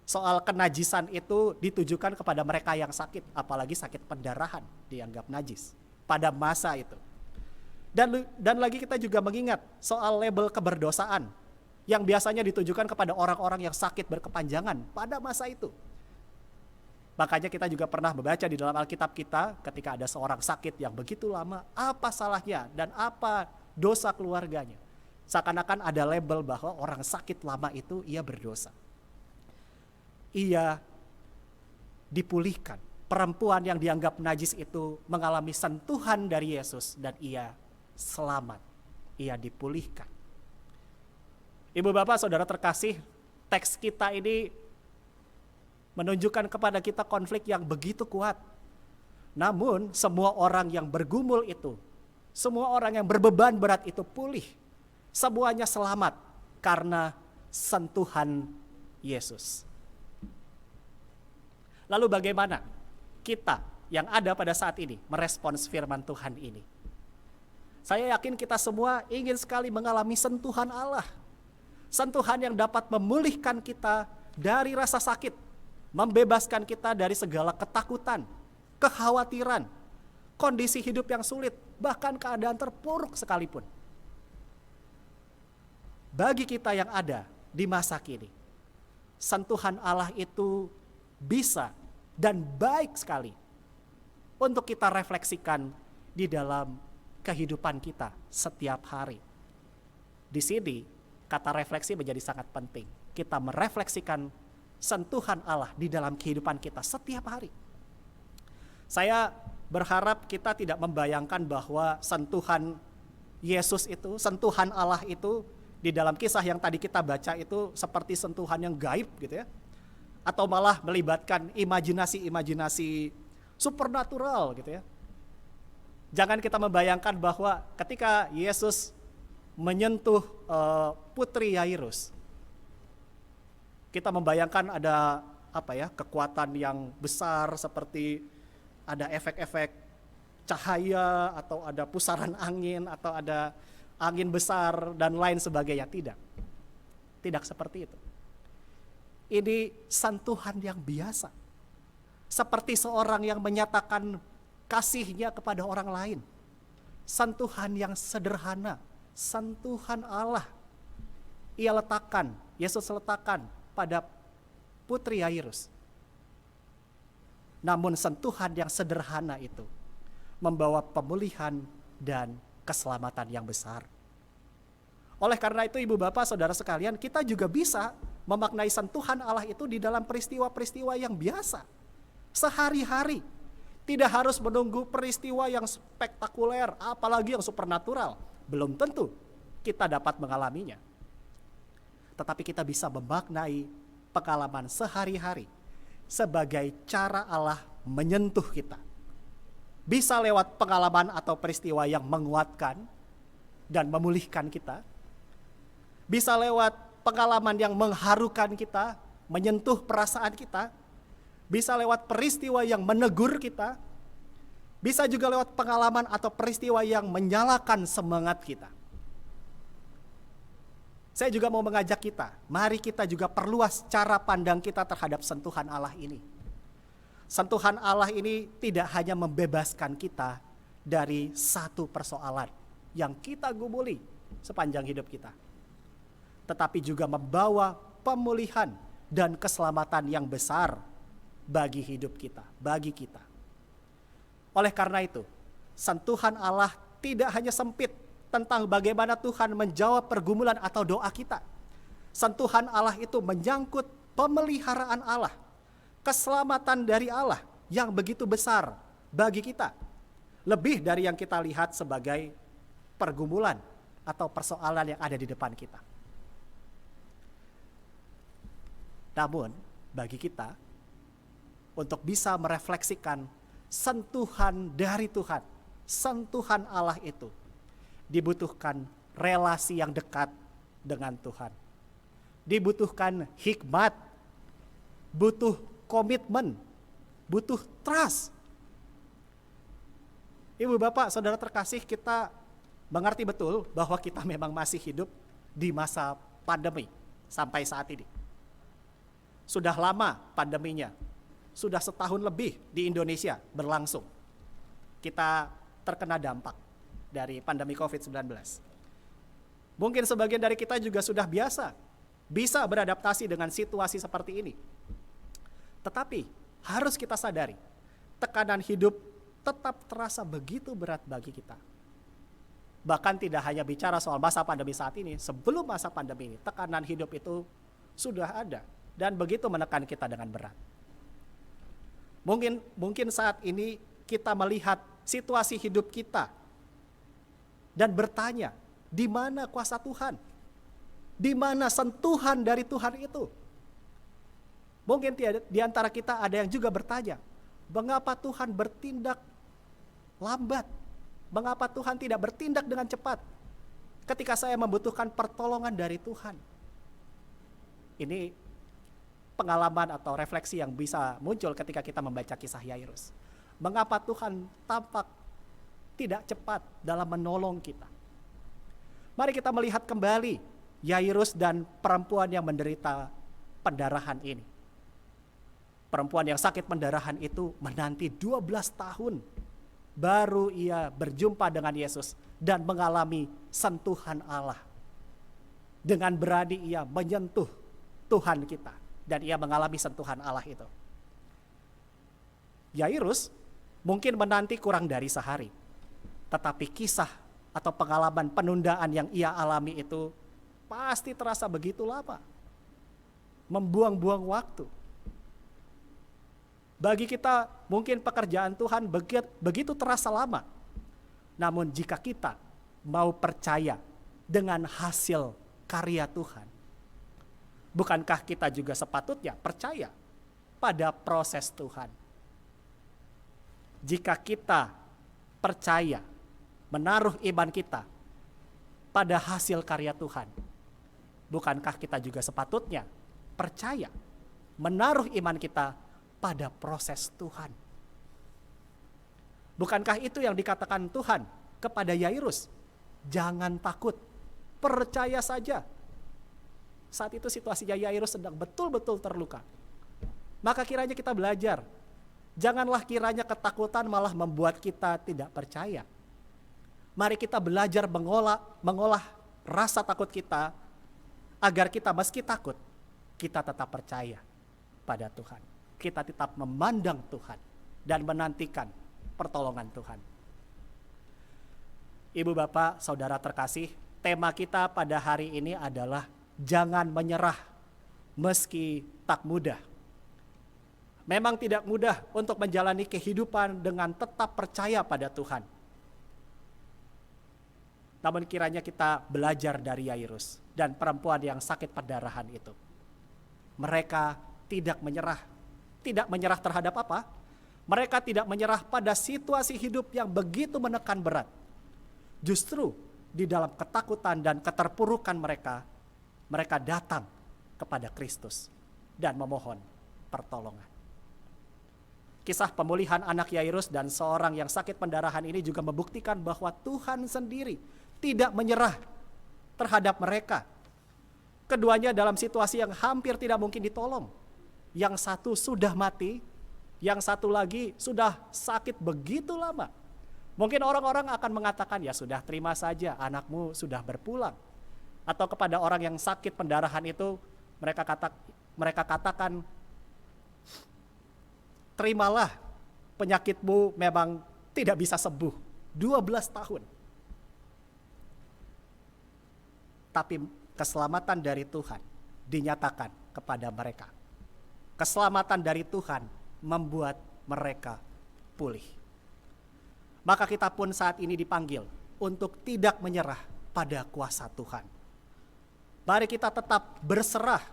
soal kenajisan itu ditujukan kepada mereka yang sakit, apalagi sakit pendarahan dianggap najis pada masa itu. Dan lagi kita juga mengingat soal label keberdosaan yang biasanya ditujukan kepada orang-orang yang sakit berkepanjangan pada masa itu. Makanya kita juga pernah membaca di dalam Alkitab kita ketika ada seorang sakit yang begitu lama, apa salahnya dan apa dosa keluarganya. Seakan-akan ada label bahwa orang sakit lama itu ia berdosa. Ia dipulihkan. Perempuan yang dianggap najis itu mengalami sentuhan dari Yesus dan ia selamat. Ia dipulihkan. Ibu bapak saudara terkasih, teks kita ini menunjukkan kepada kita konflik yang begitu kuat. Namun semua orang yang bergumul itu, semua orang yang berbeban berat itu pulih. Semuanya selamat karena sentuhan Yesus. Lalu bagaimana kita yang ada pada saat ini merespons firman Tuhan ini? Saya yakin kita semua ingin sekali mengalami sentuhan Allah. Sentuhan yang dapat memulihkan kita dari rasa sakit, membebaskan kita dari segala ketakutan, kekhawatiran, kondisi hidup yang sulit, bahkan keadaan terpuruk sekalipun. Bagi kita yang ada di masa kini, sentuhan Allah itu bisa dan baik sekali untuk kita refleksikan di dalam kehidupan kita setiap hari. Di sini kata refleksi menjadi sangat penting. Kita merefleksikan sentuhan Allah di dalam kehidupan kita setiap hari. Saya berharap kita tidak membayangkan bahwa sentuhan Yesus itu, sentuhan Allah itu di dalam kisah yang tadi kita baca itu seperti sentuhan yang gaib gitu ya. Atau malah melibatkan imajinasi-imajinasi supernatural gitu ya. Jangan kita membayangkan bahwa ketika Yesus menyentuh putri Yairus, kita membayangkan ada kekuatan yang besar seperti ada efek-efek cahaya atau ada pusaran angin atau ada angin besar dan lain sebagainya. Tidak seperti itu. Ini sentuhan yang biasa, seperti seorang yang menyatakan kasihnya kepada orang lain. Sentuhan yang sederhana, sentuhan Allah. Yesus letakkan pada putri Yairus. Namun sentuhan yang sederhana itu membawa pemulihan dan keselamatan yang besar. Oleh karena itu ibu bapak saudara sekalian, kita juga bisa memaknai sentuhan Allah itu di dalam peristiwa-peristiwa yang biasa. Sehari-hari. Tidak harus menunggu peristiwa yang spektakuler, apalagi yang supernatural. Belum tentu kita dapat mengalaminya. Tetapi kita bisa memaknai pengalaman sehari-hari sebagai cara Allah menyentuh kita. Bisa lewat pengalaman atau peristiwa yang menguatkan dan memulihkan kita. Bisa lewat pengalaman yang mengharukan kita, menyentuh perasaan kita. Bisa lewat peristiwa yang menegur kita. Bisa juga lewat pengalaman atau peristiwa yang menyalakan semangat kita. Saya juga mau mengajak kita, mari kita juga perluas cara pandang kita terhadap sentuhan Allah ini. Sentuhan Allah ini tidak hanya membebaskan kita dari satu persoalan yang kita gumuli sepanjang hidup kita, tetapi juga membawa pemulihan dan keselamatan yang besar bagi hidup kita, bagi kita. Oleh karena itu, sentuhan Allah tidak hanya sempit tentang bagaimana Tuhan menjawab pergumulan atau doa kita. Sentuhan Allah itu menyangkut pemeliharaan Allah, keselamatan dari Allah yang begitu besar bagi kita. Lebih dari yang kita lihat sebagai pergumulan atau persoalan yang ada di depan kita. Namun, bagi kita, untuk bisa merefleksikan sentuhan dari Tuhan, sentuhan Allah itu, dibutuhkan relasi yang dekat dengan Tuhan. Dibutuhkan hikmat, butuh komitmen, butuh trust. Ibu bapak saudara terkasih, kita mengerti betul bahwa kita memang masih hidup di masa pandemi sampai saat ini. Sudah lama pandeminya, sudah setahun lebih di Indonesia berlangsung. Kita terkena dampak. dari pandemi COVID-19. Mungkin sebagian dari kita juga sudah bisa beradaptasi dengan situasi seperti ini. Tetapi harus kita sadari, tekanan hidup tetap terasa begitu berat bagi kita. Bahkan tidak hanya bicara soal masa pandemi saat ini, sebelum masa pandemi ini, tekanan hidup itu sudah ada dan begitu menekan kita dengan berat. Mungkin saat ini kita melihat situasi hidup kita dan bertanya, di mana kuasa Tuhan? Di mana sentuhan dari Tuhan itu? Mungkin di antara kita ada yang juga bertanya, mengapa Tuhan bertindak lambat? Mengapa Tuhan tidak bertindak dengan cepat ketika saya membutuhkan pertolongan dari Tuhan? Ini pengalaman atau refleksi yang bisa muncul ketika kita membaca kisah Yairus. Mengapa Tuhan tampak tidak cepat dalam menolong kita? Mari kita melihat kembali Yairus dan perempuan yang menderita pendarahan ini. Perempuan yang sakit pendarahan itu menanti 12 tahun baru ia berjumpa dengan Yesus dan mengalami sentuhan Allah. Dengan berani ia menyentuh Tuhan kita dan ia mengalami sentuhan Allah itu. Yairus mungkin menanti kurang dari sehari, tetapi kisah atau pengalaman penundaan yang ia alami itu pasti terasa begitu lama, membuang-buang waktu. Bagi kita mungkin pekerjaan Tuhan begitu terasa lama. Namun jika kita mau percaya dengan hasil karya Tuhan, bukankah kita juga sepatutnya percaya pada proses Tuhan? Jika kita percaya, menaruh iman kita pada hasil karya Tuhan, bukankah kita juga sepatutnya percaya, menaruh iman kita pada proses Tuhan? Bukankah itu yang dikatakan Tuhan kepada Yairus? Jangan takut, percaya saja. Saat itu situasinya Yairus sedang betul-betul terluka. Maka kiranya kita belajar, janganlah kiranya ketakutan malah membuat kita tidak percaya. Mari kita belajar mengolah rasa takut kita, agar kita meski takut, kita tetap percaya pada Tuhan. Kita tetap memandang Tuhan dan menantikan pertolongan Tuhan. Ibu, Bapak, Saudara terkasih, tema kita pada hari ini adalah jangan menyerah meski tak mudah. Memang tidak mudah untuk menjalani kehidupan dengan tetap percaya pada Tuhan. Namun kiranya kita belajar dari Yairus dan perempuan yang sakit perdarahan itu. Mereka tidak menyerah. Tidak menyerah terhadap apa? Mereka tidak menyerah pada situasi hidup yang begitu menekan berat. Justru di dalam ketakutan dan keterpurukan mereka datang kepada Kristus dan memohon pertolongan. Kisah pemulihan anak Yairus dan seorang yang sakit pendarahan ini juga membuktikan bahwa Tuhan sendiri tidak menyerah terhadap mereka. Keduanya dalam situasi yang hampir tidak mungkin ditolong. Yang satu sudah mati, yang satu lagi sudah sakit begitu lama. Mungkin orang-orang akan mengatakan, ya sudah, terima saja, anakmu sudah berpulang. Atau kepada orang yang sakit pendarahan itu, mereka katakan, terimalah, penyakitmu memang tidak bisa sembuh. 12 tahun. Tapi keselamatan dari Tuhan dinyatakan kepada mereka. Keselamatan dari Tuhan membuat mereka pulih. Maka kita pun saat ini dipanggil untuk tidak menyerah pada kuasa Tuhan. Mari kita tetap berserah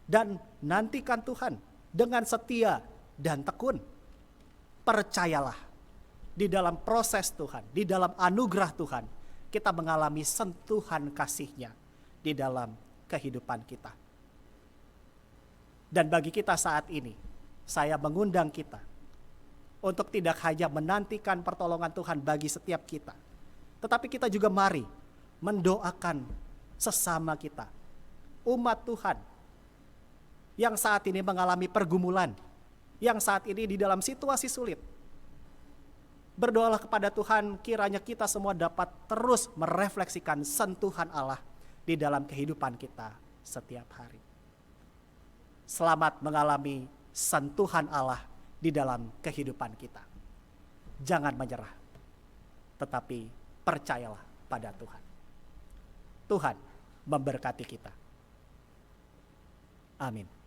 dan nantikan Tuhan dengan setia dan tekun. Percayalah, di dalam proses Tuhan, di dalam anugerah Tuhan, kita mengalami sentuhan kasih-Nya di dalam kehidupan kita. Dan bagi kita saat ini, saya mengundang kita untuk tidak hanya menantikan pertolongan Tuhan bagi setiap kita, tetapi kita juga mari mendoakan sesama kita, umat Tuhan yang saat ini mengalami pergumulan, yang saat ini di dalam situasi sulit. Berdoalah kepada Tuhan, kiranya kita semua dapat terus merefleksikan sentuhan Allah di dalam kehidupan kita setiap hari. Selamat mengalami sentuhan Allah di dalam kehidupan kita. Jangan menyerah, tetapi percayalah pada Tuhan. Tuhan memberkati kita. Amin.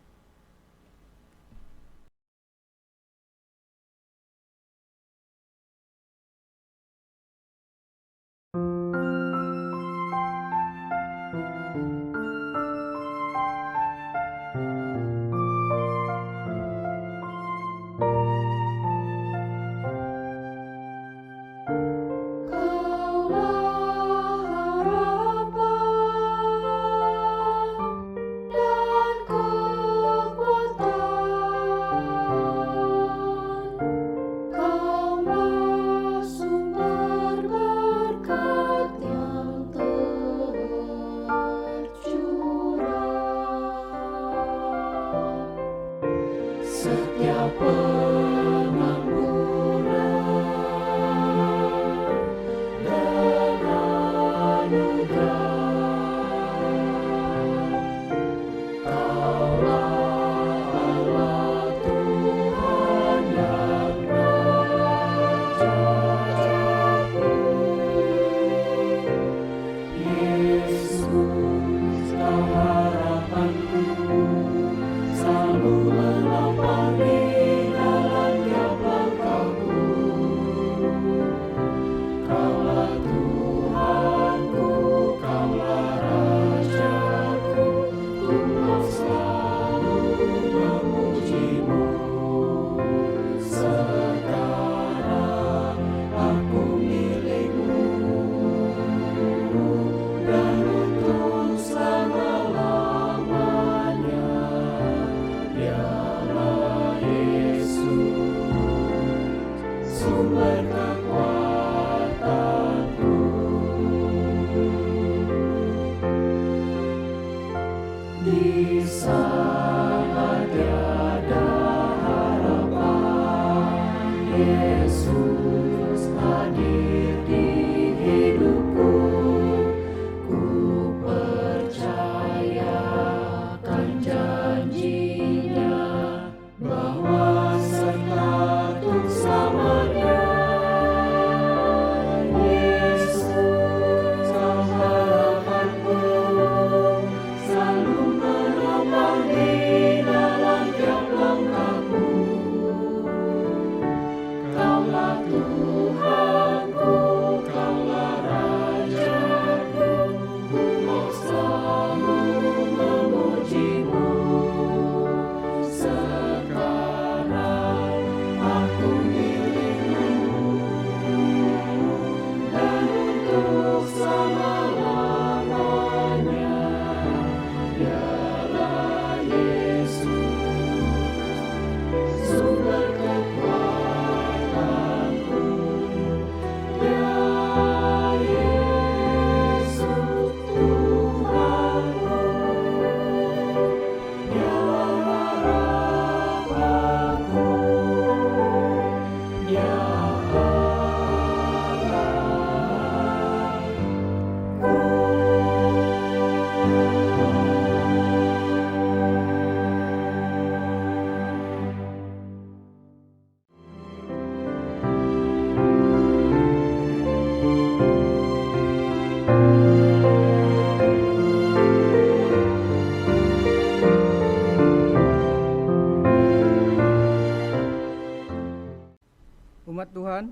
Umat Tuhan,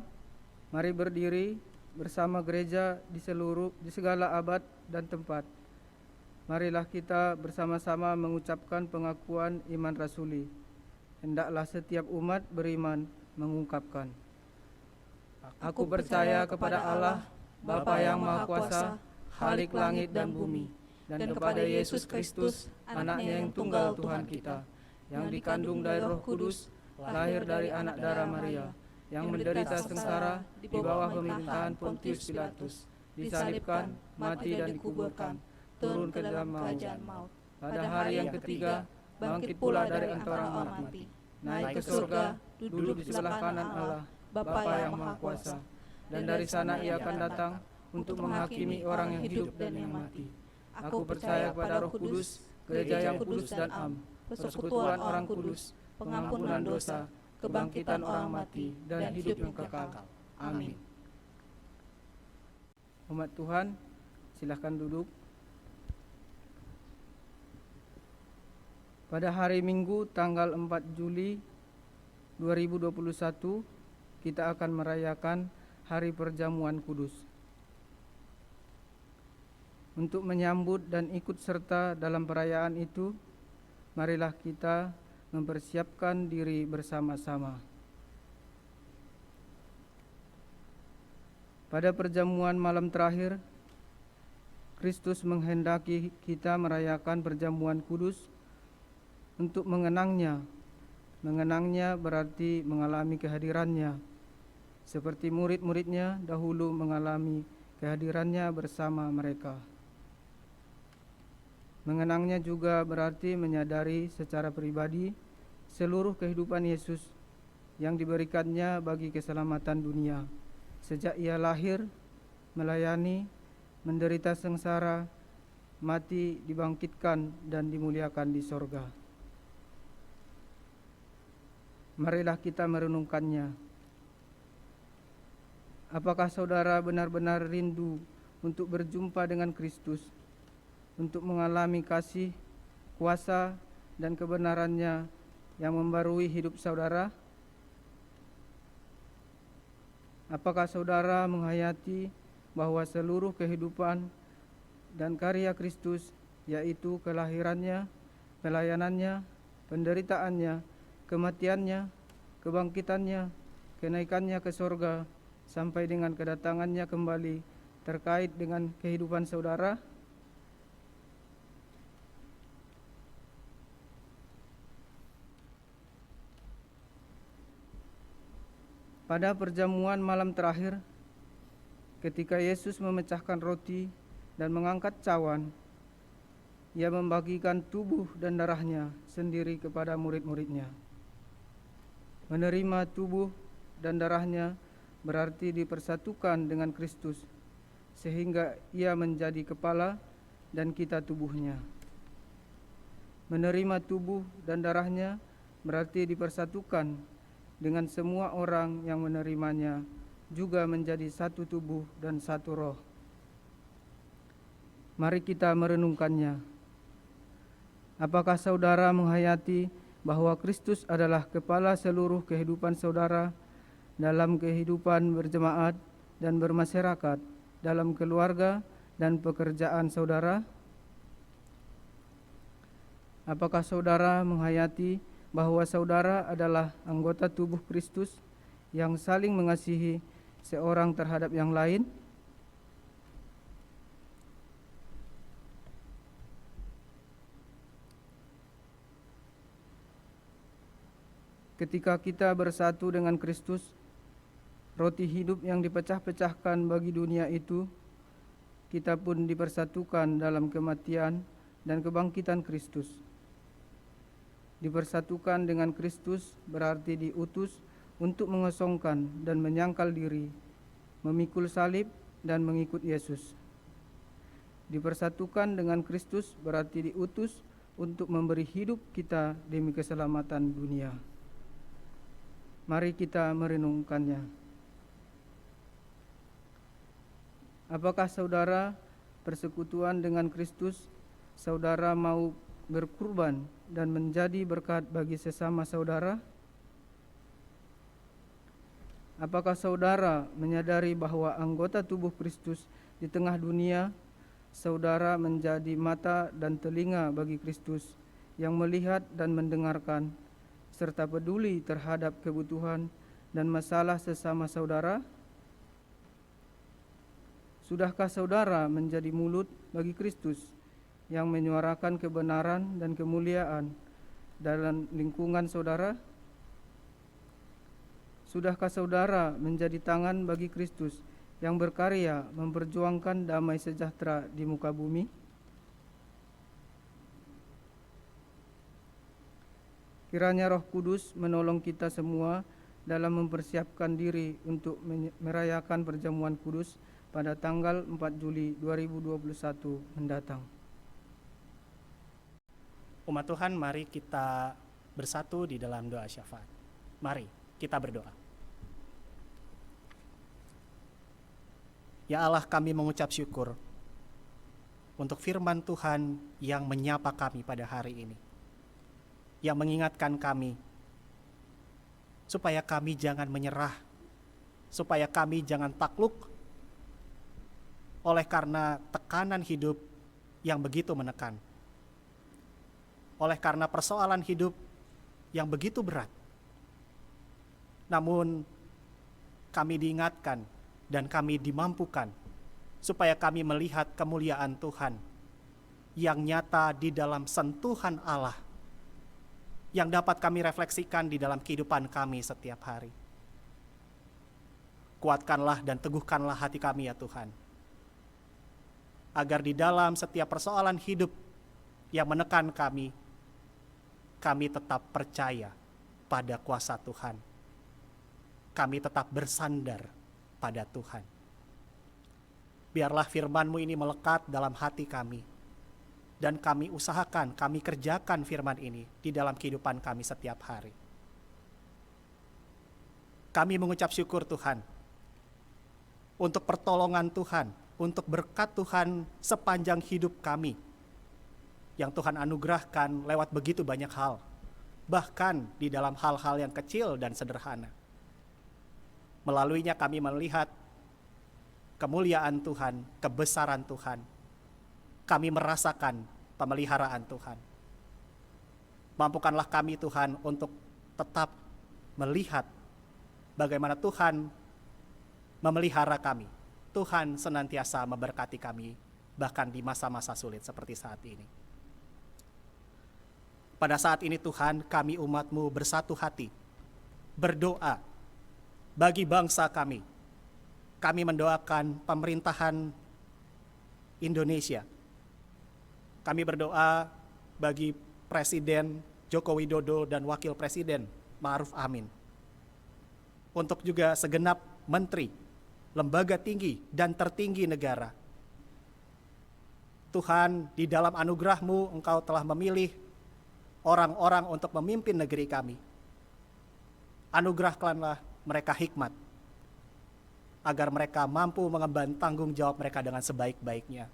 mari berdiri bersama gereja di segala abad dan tempat. Marilah kita bersama-sama mengucapkan pengakuan iman rasuli. Hendaklah setiap umat beriman mengungkapkan, Aku percaya kepada Allah, Bapa yang Maha Kuasa, Khalik langit dan bumi, dan kepada Yesus Kristus, Anaknya yang tunggal Tuhan kita, yang dikandung dari Roh Kudus, lahir dari anak darah Maria, yang menderita sengsara di bawah pemerintahan Pontius Pilatus, disalibkan, mati dan dikuburkan, turun ke dalam kerajaan maut. Pada hari yang ketiga, bangkit pula dari antara orang mati, naik ke surga, duduk di sebelah kanan Allah, Bapa yang Maha Kuasa, dan dari sana Ia akan datang untuk menghakimi orang yang hidup dan yang mati. Aku percaya kepada Roh Kudus, gereja yang kudus dan am, persekutuan orang kudus, pengampunan dosa, kebangkitan orang mati, dan hidup yang kekal. Amin. Umat Tuhan, silahkan duduk. Pada hari Minggu tanggal 4 Juli 2021, kita akan merayakan Hari Perjamuan Kudus. Untuk menyambut dan ikut serta dalam perayaan itu, marilah kita mempersiapkan diri bersama-sama. Pada perjamuan malam terakhir, Kristus menghendaki kita merayakan perjamuan kudus untuk mengenangnya. Mengenangnya berarti mengalami kehadirannya, seperti murid-muridnya dahulu mengalami kehadirannya bersama mereka. Mengenangnya juga berarti menyadari secara pribadi seluruh kehidupan Yesus yang diberikannya bagi keselamatan dunia, sejak Ia lahir, melayani, menderita sengsara, mati, dibangkitkan, dan dimuliakan di sorga. Marilah kita merenungkannya. Apakah saudara benar-benar rindu untuk berjumpa dengan Kristus, untuk mengalami kasih, kuasa, dan kebenarannya yang membarui hidup saudara? Apakah saudara menghayati bahwa seluruh kehidupan dan karya Kristus, yaitu kelahirannya, pelayanannya, penderitaannya, kematiannya, kebangkitannya, kenaikannya ke sorga, sampai dengan kedatangannya kembali, terkait dengan kehidupan saudara? Pada perjamuan malam terakhir, ketika Yesus memecahkan roti dan mengangkat cawan, Ia membagikan tubuh dan darahnya sendiri kepada murid-muridnya. Menerima tubuh dan darahnya berarti dipersatukan dengan Kristus, sehingga Ia menjadi kepala dan kita tubuhnya. Menerima tubuh dan darahnya berarti dipersatukan dengan semua orang yang menerimanya, juga menjadi satu tubuh dan satu roh. Mari kita merenungkannya. Apakah saudara menghayati bahwa Kristus adalah kepala seluruh kehidupan saudara dalam kehidupan berjemaat dan bermasyarakat, dalam keluarga dan pekerjaan saudara? Apakah saudara menghayati bahwa saudara adalah anggota tubuh Kristus yang saling mengasihi seorang terhadap yang lain? Ketika kita bersatu dengan Kristus, roti hidup yang dipecah-pecahkan bagi dunia itu, kita pun dipersatukan dalam kematian dan kebangkitan Kristus. Dipersatukan dengan Kristus berarti diutus untuk mengosongkan dan menyangkal diri, memikul salib dan mengikut Yesus. Dipersatukan dengan Kristus berarti diutus untuk memberi hidup kita demi keselamatan dunia. Mari kita merenungkannya. Apakah saudara persekutuan dengan Kristus, saudara mau berkurban dan menjadi berkat bagi sesama saudara? Apakah saudara menyadari bahwa anggota tubuh Kristus di tengah dunia, saudara menjadi mata dan telinga bagi Kristus yang melihat dan mendengarkan, serta peduli terhadap kebutuhan dan masalah sesama saudara? Sudahkah saudara menjadi mulut bagi Kristus yang menyuarakan kebenaran dan kemuliaan dalam lingkungan saudara? Sudahkah saudara menjadi tangan bagi Kristus yang berkarya memperjuangkan damai sejahtera di muka bumi? Kiranya Roh Kudus menolong kita semua dalam mempersiapkan diri untuk merayakan perjamuan kudus pada tanggal 4 Juli 2021 mendatang. Umat Tuhan, mari kita bersatu di dalam doa syafaat. Mari kita berdoa. Ya Allah, kami mengucap syukur untuk firman Tuhan yang menyapa kami pada hari ini, yang mengingatkan kami supaya kami jangan menyerah, supaya kami jangan takluk oleh karena tekanan hidup yang begitu menekan, oleh karena persoalan hidup yang begitu berat. Namun kami diingatkan dan kami dimampukan supaya kami melihat kemuliaan Tuhan yang nyata di dalam sentuhan Allah, yang dapat kami refleksikan di dalam kehidupan kami setiap hari. Kuatkanlah dan teguhkanlah hati kami ya Tuhan, agar di dalam setiap persoalan hidup yang menekan kami tetap percaya pada kuasa Tuhan. Kami tetap bersandar pada Tuhan. Biarlah firman-Mu ini melekat dalam hati kami, dan kami usahakan, kami kerjakan firman ini di dalam kehidupan kami setiap hari. Kami mengucap syukur Tuhan, untuk pertolongan Tuhan, untuk berkat Tuhan sepanjang hidup kami, yang Tuhan anugerahkan lewat begitu banyak hal, bahkan di dalam hal-hal yang kecil dan sederhana. Melaluinya kami melihat kemuliaan Tuhan, kebesaran Tuhan. Kami merasakan pemeliharaan Tuhan. Mampukanlah kami Tuhan untuk tetap melihat bagaimana Tuhan memelihara kami. Tuhan senantiasa memberkati kami bahkan di masa-masa sulit seperti saat ini. Pada saat ini Tuhan, kami umat-Mu bersatu hati, berdoa bagi bangsa kami. Kami mendoakan pemerintahan Indonesia. Kami berdoa bagi Presiden Joko Widodo dan Wakil Presiden Ma'ruf Amin. Untuk juga segenap menteri, lembaga tinggi dan tertinggi negara. Tuhan, di dalam anugerah-Mu Engkau telah memilih orang-orang untuk memimpin negeri kami. Anugerahkanlah mereka hikmat, agar mereka mampu mengemban tanggung jawab mereka dengan sebaik-baiknya.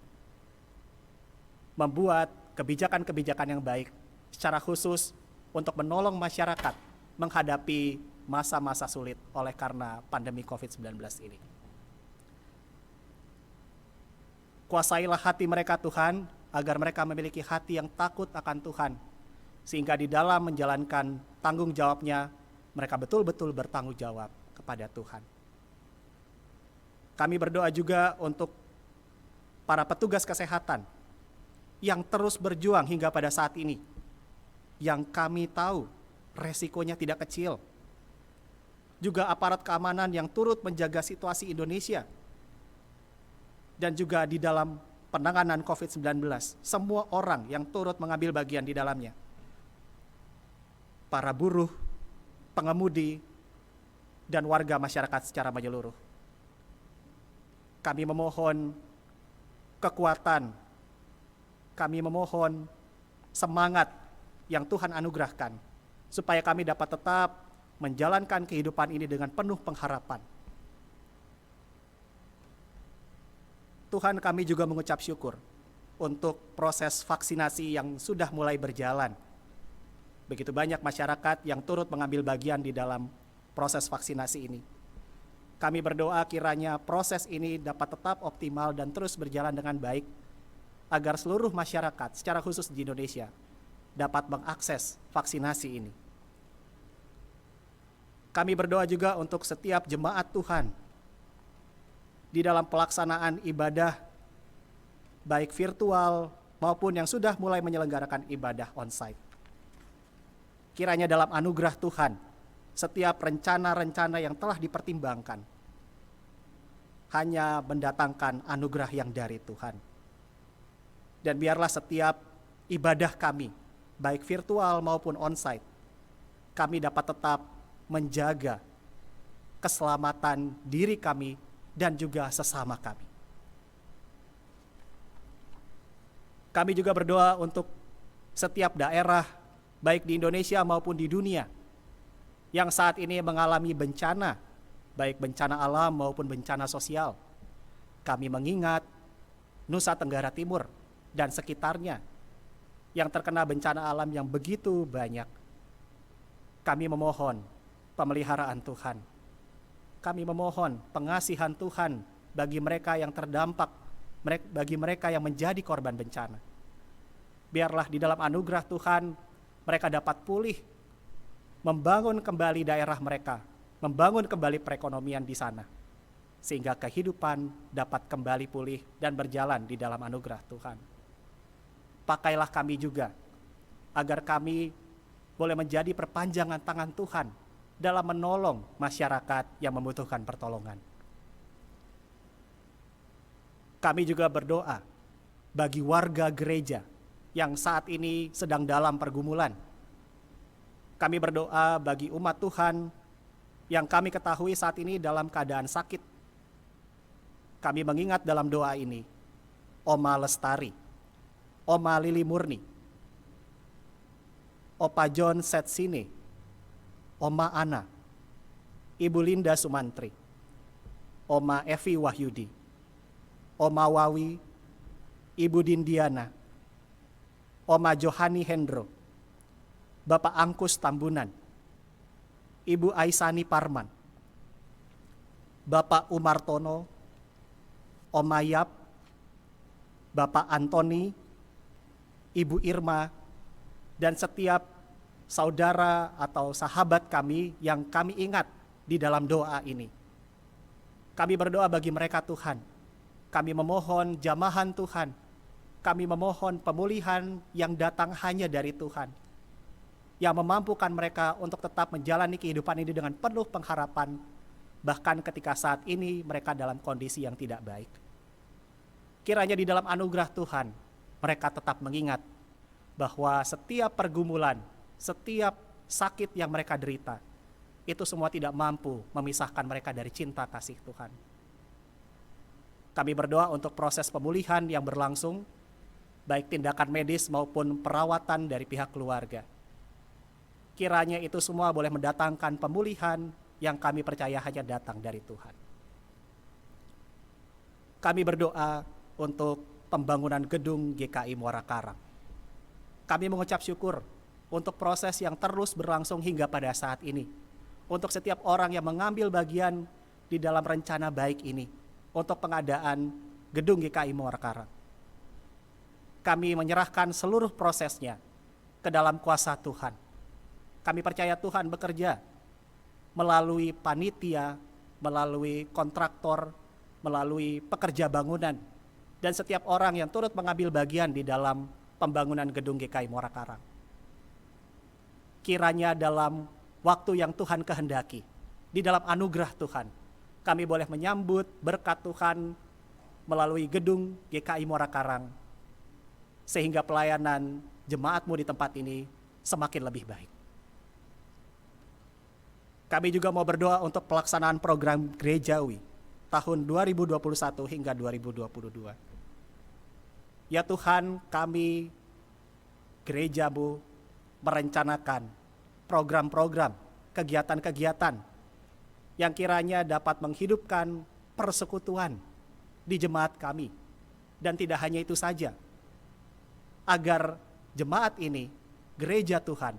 Membuat kebijakan-kebijakan yang baik, secara khusus untuk menolong masyarakat menghadapi masa-masa sulit oleh karena pandemi COVID-19 ini. Kuasailah hati mereka Tuhan, agar mereka memiliki hati yang takut akan Tuhan, sehingga di dalam menjalankan tanggung jawabnya, mereka betul-betul bertanggung jawab kepada Tuhan. Kami berdoa juga untuk para petugas kesehatan yang terus berjuang hingga pada saat ini, yang kami tahu resikonya tidak kecil. Juga aparat keamanan yang turut menjaga situasi Indonesia, dan juga di dalam penanganan COVID-19, semua orang yang turut mengambil bagian di dalamnya. Para buruh, pengemudi, dan warga masyarakat secara menyeluruh. Kami memohon kekuatan, kami memohon semangat yang Tuhan anugerahkan, supaya kami dapat tetap menjalankan kehidupan ini dengan penuh pengharapan. Tuhan, kami juga mengucap syukur untuk proses vaksinasi yang sudah mulai berjalan. Begitu banyak masyarakat yang turut mengambil bagian di dalam proses vaksinasi ini. Kami berdoa kiranya proses ini dapat tetap optimal dan terus berjalan dengan baik, agar seluruh masyarakat, secara khusus di Indonesia, dapat mengakses vaksinasi ini. Kami berdoa juga untuk setiap jemaat Tuhan di dalam pelaksanaan ibadah, baik virtual maupun yang sudah mulai menyelenggarakan ibadah onsite. Kiranya dalam anugerah Tuhan, setiap rencana-rencana yang telah dipertimbangkan hanya mendatangkan anugerah yang dari Tuhan. Dan biarlah setiap ibadah kami, baik virtual maupun onsite, kami dapat tetap menjaga keselamatan diri kami dan juga sesama kami. Kami juga berdoa untuk setiap daerah, baik di Indonesia maupun di dunia, yang saat ini mengalami bencana, baik bencana alam maupun bencana sosial. Kami mengingat Nusa Tenggara Timur dan sekitarnya yang terkena bencana alam yang begitu banyak. Kami memohon pemeliharaan Tuhan. Kami memohon pengasihan Tuhan bagi mereka yang terdampak, bagi mereka yang menjadi korban bencana. Biarlah di dalam anugerah Tuhan mereka dapat pulih, membangun kembali daerah mereka, membangun kembali perekonomian di sana, sehingga kehidupan dapat kembali pulih dan berjalan di dalam anugerah Tuhan. Pakailah kami juga, agar kami boleh menjadi perpanjangan tangan Tuhan dalam menolong masyarakat yang membutuhkan pertolongan. Kami juga berdoa bagi warga gereja yang saat ini sedang dalam pergumulan. Kami berdoa bagi umat Tuhan yang kami ketahui saat ini dalam keadaan sakit. Kami mengingat dalam doa ini Oma Lestari, Oma Lili Murni, Opa John Setsine, Oma Ana, Ibu Linda Sumantri, Oma Evi Wahyudi, Oma Wawi, Ibu Dindiana, Oma Johani Hendro, Bapak Angkus Tambunan, Ibu Aisani Parman, Bapak Umartono, Oma Yap, Bapak Antoni, Ibu Irma, dan setiap saudara atau sahabat kami yang kami ingat di dalam doa ini. Kami berdoa bagi mereka Tuhan. Kami memohon jamahan Tuhan. Kami memohon pemulihan yang datang hanya dari Tuhan, yang memampukan mereka untuk tetap menjalani kehidupan ini dengan penuh pengharapan, bahkan ketika saat ini mereka dalam kondisi yang tidak baik. Kiranya di dalam anugerah Tuhan, mereka tetap mengingat bahwa setiap pergumulan, setiap sakit yang mereka derita, itu semua tidak mampu memisahkan mereka dari cinta kasih Tuhan. Kami berdoa untuk proses pemulihan yang berlangsung, baik tindakan medis maupun perawatan dari pihak keluarga. Kiranya itu semua boleh mendatangkan pemulihan yang kami percaya hanya datang dari Tuhan. Kami berdoa untuk pembangunan gedung GKI Muara Karang. Kami mengucap syukur untuk proses yang terus berlangsung hingga pada saat ini, untuk setiap orang yang mengambil bagian di dalam rencana baik ini, untuk pengadaan gedung GKI Muara Karang. Kami menyerahkan seluruh prosesnya ke dalam kuasa Tuhan. Kami percaya Tuhan bekerja melalui panitia, melalui kontraktor, melalui pekerja bangunan, dan setiap orang yang turut mengambil bagian di dalam pembangunan gedung GKI Muara Karang. Kiranya dalam waktu yang Tuhan kehendaki, di dalam anugerah Tuhan, kami boleh menyambut berkat Tuhan melalui gedung GKI Muara Karang, sehingga pelayanan jemaatmu di tempat ini semakin lebih baik. Kami juga mau berdoa untuk pelaksanaan program gerejawi tahun 2021 hingga 2022. Ya Tuhan, kami gerejamu merencanakan program-program, kegiatan-kegiatan yang kiranya dapat menghidupkan persekutuan di jemaat kami. Dan tidak hanya itu saja, agar jemaat ini, gereja Tuhan,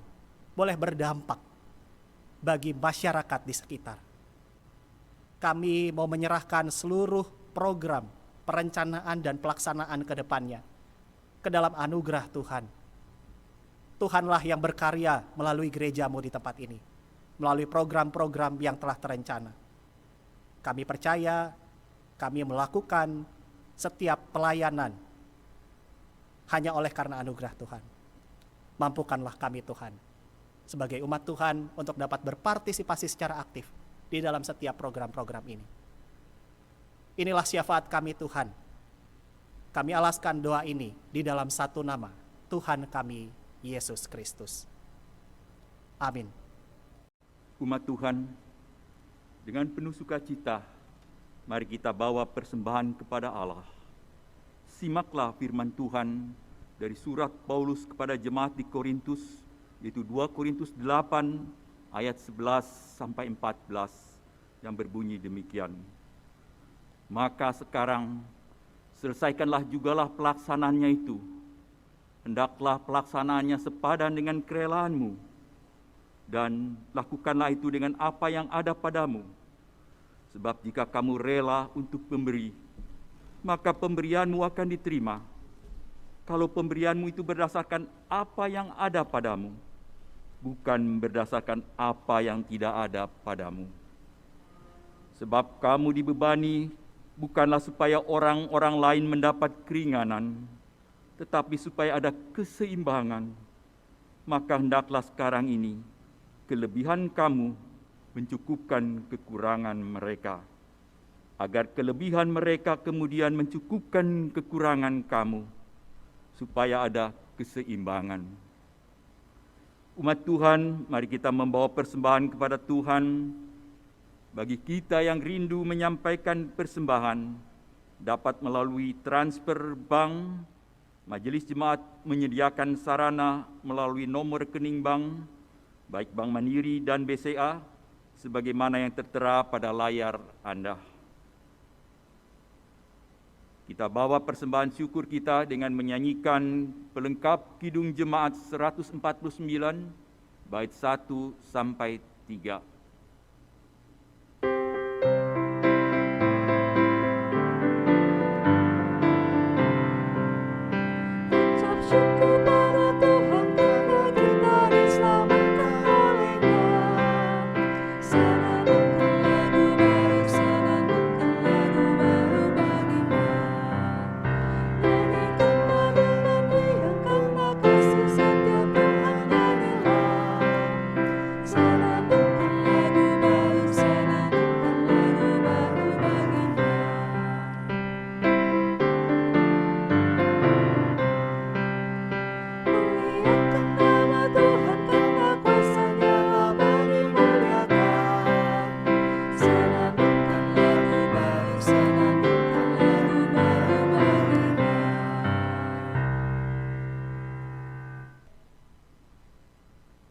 boleh berdampak bagi masyarakat di sekitar. Kami mau menyerahkan seluruh program, perencanaan dan pelaksanaan ke depannya ke dalam anugerah Tuhan. Tuhanlah yang berkarya melalui gerejamu di tempat ini, melalui program-program yang telah terencana. Kami percaya, kami melakukan setiap pelayanan hanya oleh karena anugerah Tuhan. Mampukanlah kami Tuhan, sebagai umat Tuhan, untuk dapat berpartisipasi secara aktif di dalam setiap program-program ini. Inilah syafaat kami Tuhan. Kami alaskan doa ini di dalam satu nama, Tuhan kami, Yesus Kristus. Amin. Umat Tuhan, Dengan penuh sukacita, mari kita bawa persembahan kepada Allah. Simaklah firman Tuhan dari surat Paulus kepada jemaat di Korintus, yaitu 2 Korintus 8 ayat 11 sampai 14 yang berbunyi demikian. Maka sekarang selesaikanlah jugalah pelaksanaannya itu. Hendaklah pelaksanaannya sepadan dengan kerelaanmu, dan lakukanlah itu dengan apa yang ada padamu. Sebab jika kamu rela untuk memberi, maka pemberianmu akan diterima. Kalau pemberianmu itu berdasarkan apa yang ada padamu, bukan berdasarkan apa yang tidak ada padamu. Sebab kamu dibebani bukanlah supaya orang-orang lain mendapat keringanan, tetapi supaya ada keseimbangan. Maka hendaklah sekarang ini kelebihan kamu mencukupkan kekurangan mereka, agar kelebihan mereka kemudian mencukupkan kekurangan kamu, supaya ada keseimbangan. Umat Tuhan, mari kita membawa persembahan kepada Tuhan. Bagi kita yang rindu menyampaikan persembahan, dapat melalui transfer bank. Majelis Jemaat menyediakan sarana melalui nomor rekening bank, baik Bank Mandiri dan BCA, sebagaimana yang tertera pada layar Anda. Kita bawa persembahan syukur kita dengan menyanyikan pelengkap Kidung Jemaat 149, bait 1 sampai 3.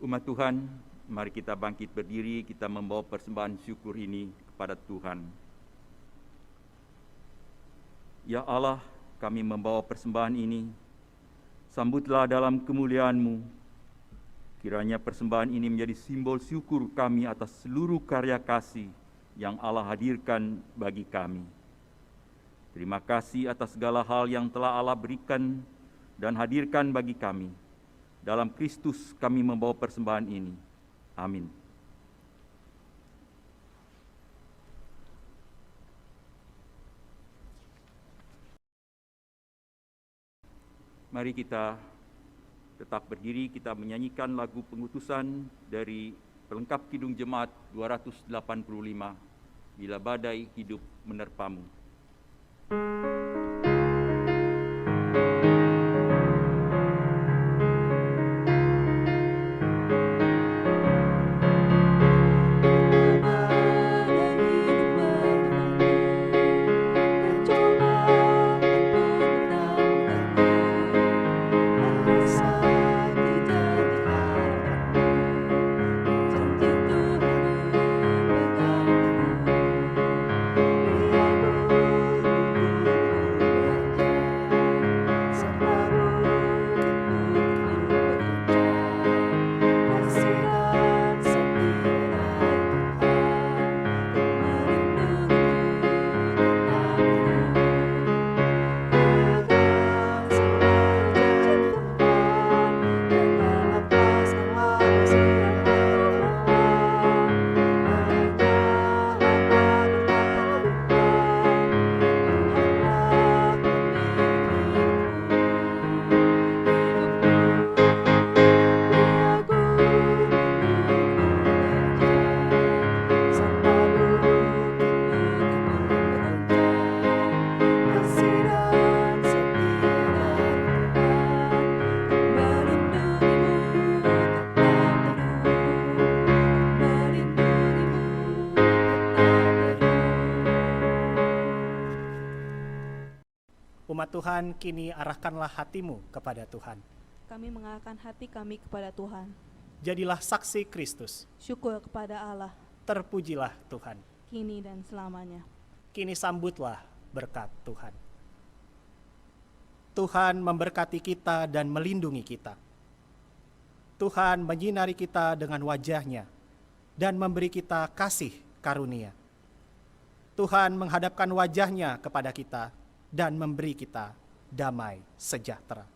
Umat Tuhan, mari kita bangkit berdiri, kita membawa persembahan syukur ini kepada Tuhan. Ya Allah, kami membawa persembahan ini, sambutlah dalam kemuliaan-Mu. Kiranya persembahan ini menjadi simbol syukur kami atas seluruh karya kasih yang Allah hadirkan bagi kami. Terima kasih atas segala hal yang telah Allah berikan dan hadirkan bagi kami. Dalam Kristus kami membawa persembahan ini. Amin. Mari kita tetap berdiri, kita menyanyikan lagu pengutusan dari pelengkap Kidung Jemaat 285, Bila Badai Hidup Menerpamu. Umat Tuhan, kini arahkanlah hatimu kepada Tuhan. Kami mengarahkan hati kami kepada Tuhan. Jadilah saksi Kristus. Syukur kepada Allah, Terpujilah Tuhan. kini dan selamanya. Kini sambutlah berkat Tuhan. Tuhan memberkati kita dan melindungi kita. Tuhan menyinari kita dengan wajah-Nya dan memberi kita kasih karunia. Tuhan menghadapkan wajah-Nya kepada kita dan memberi kita damai sejahtera.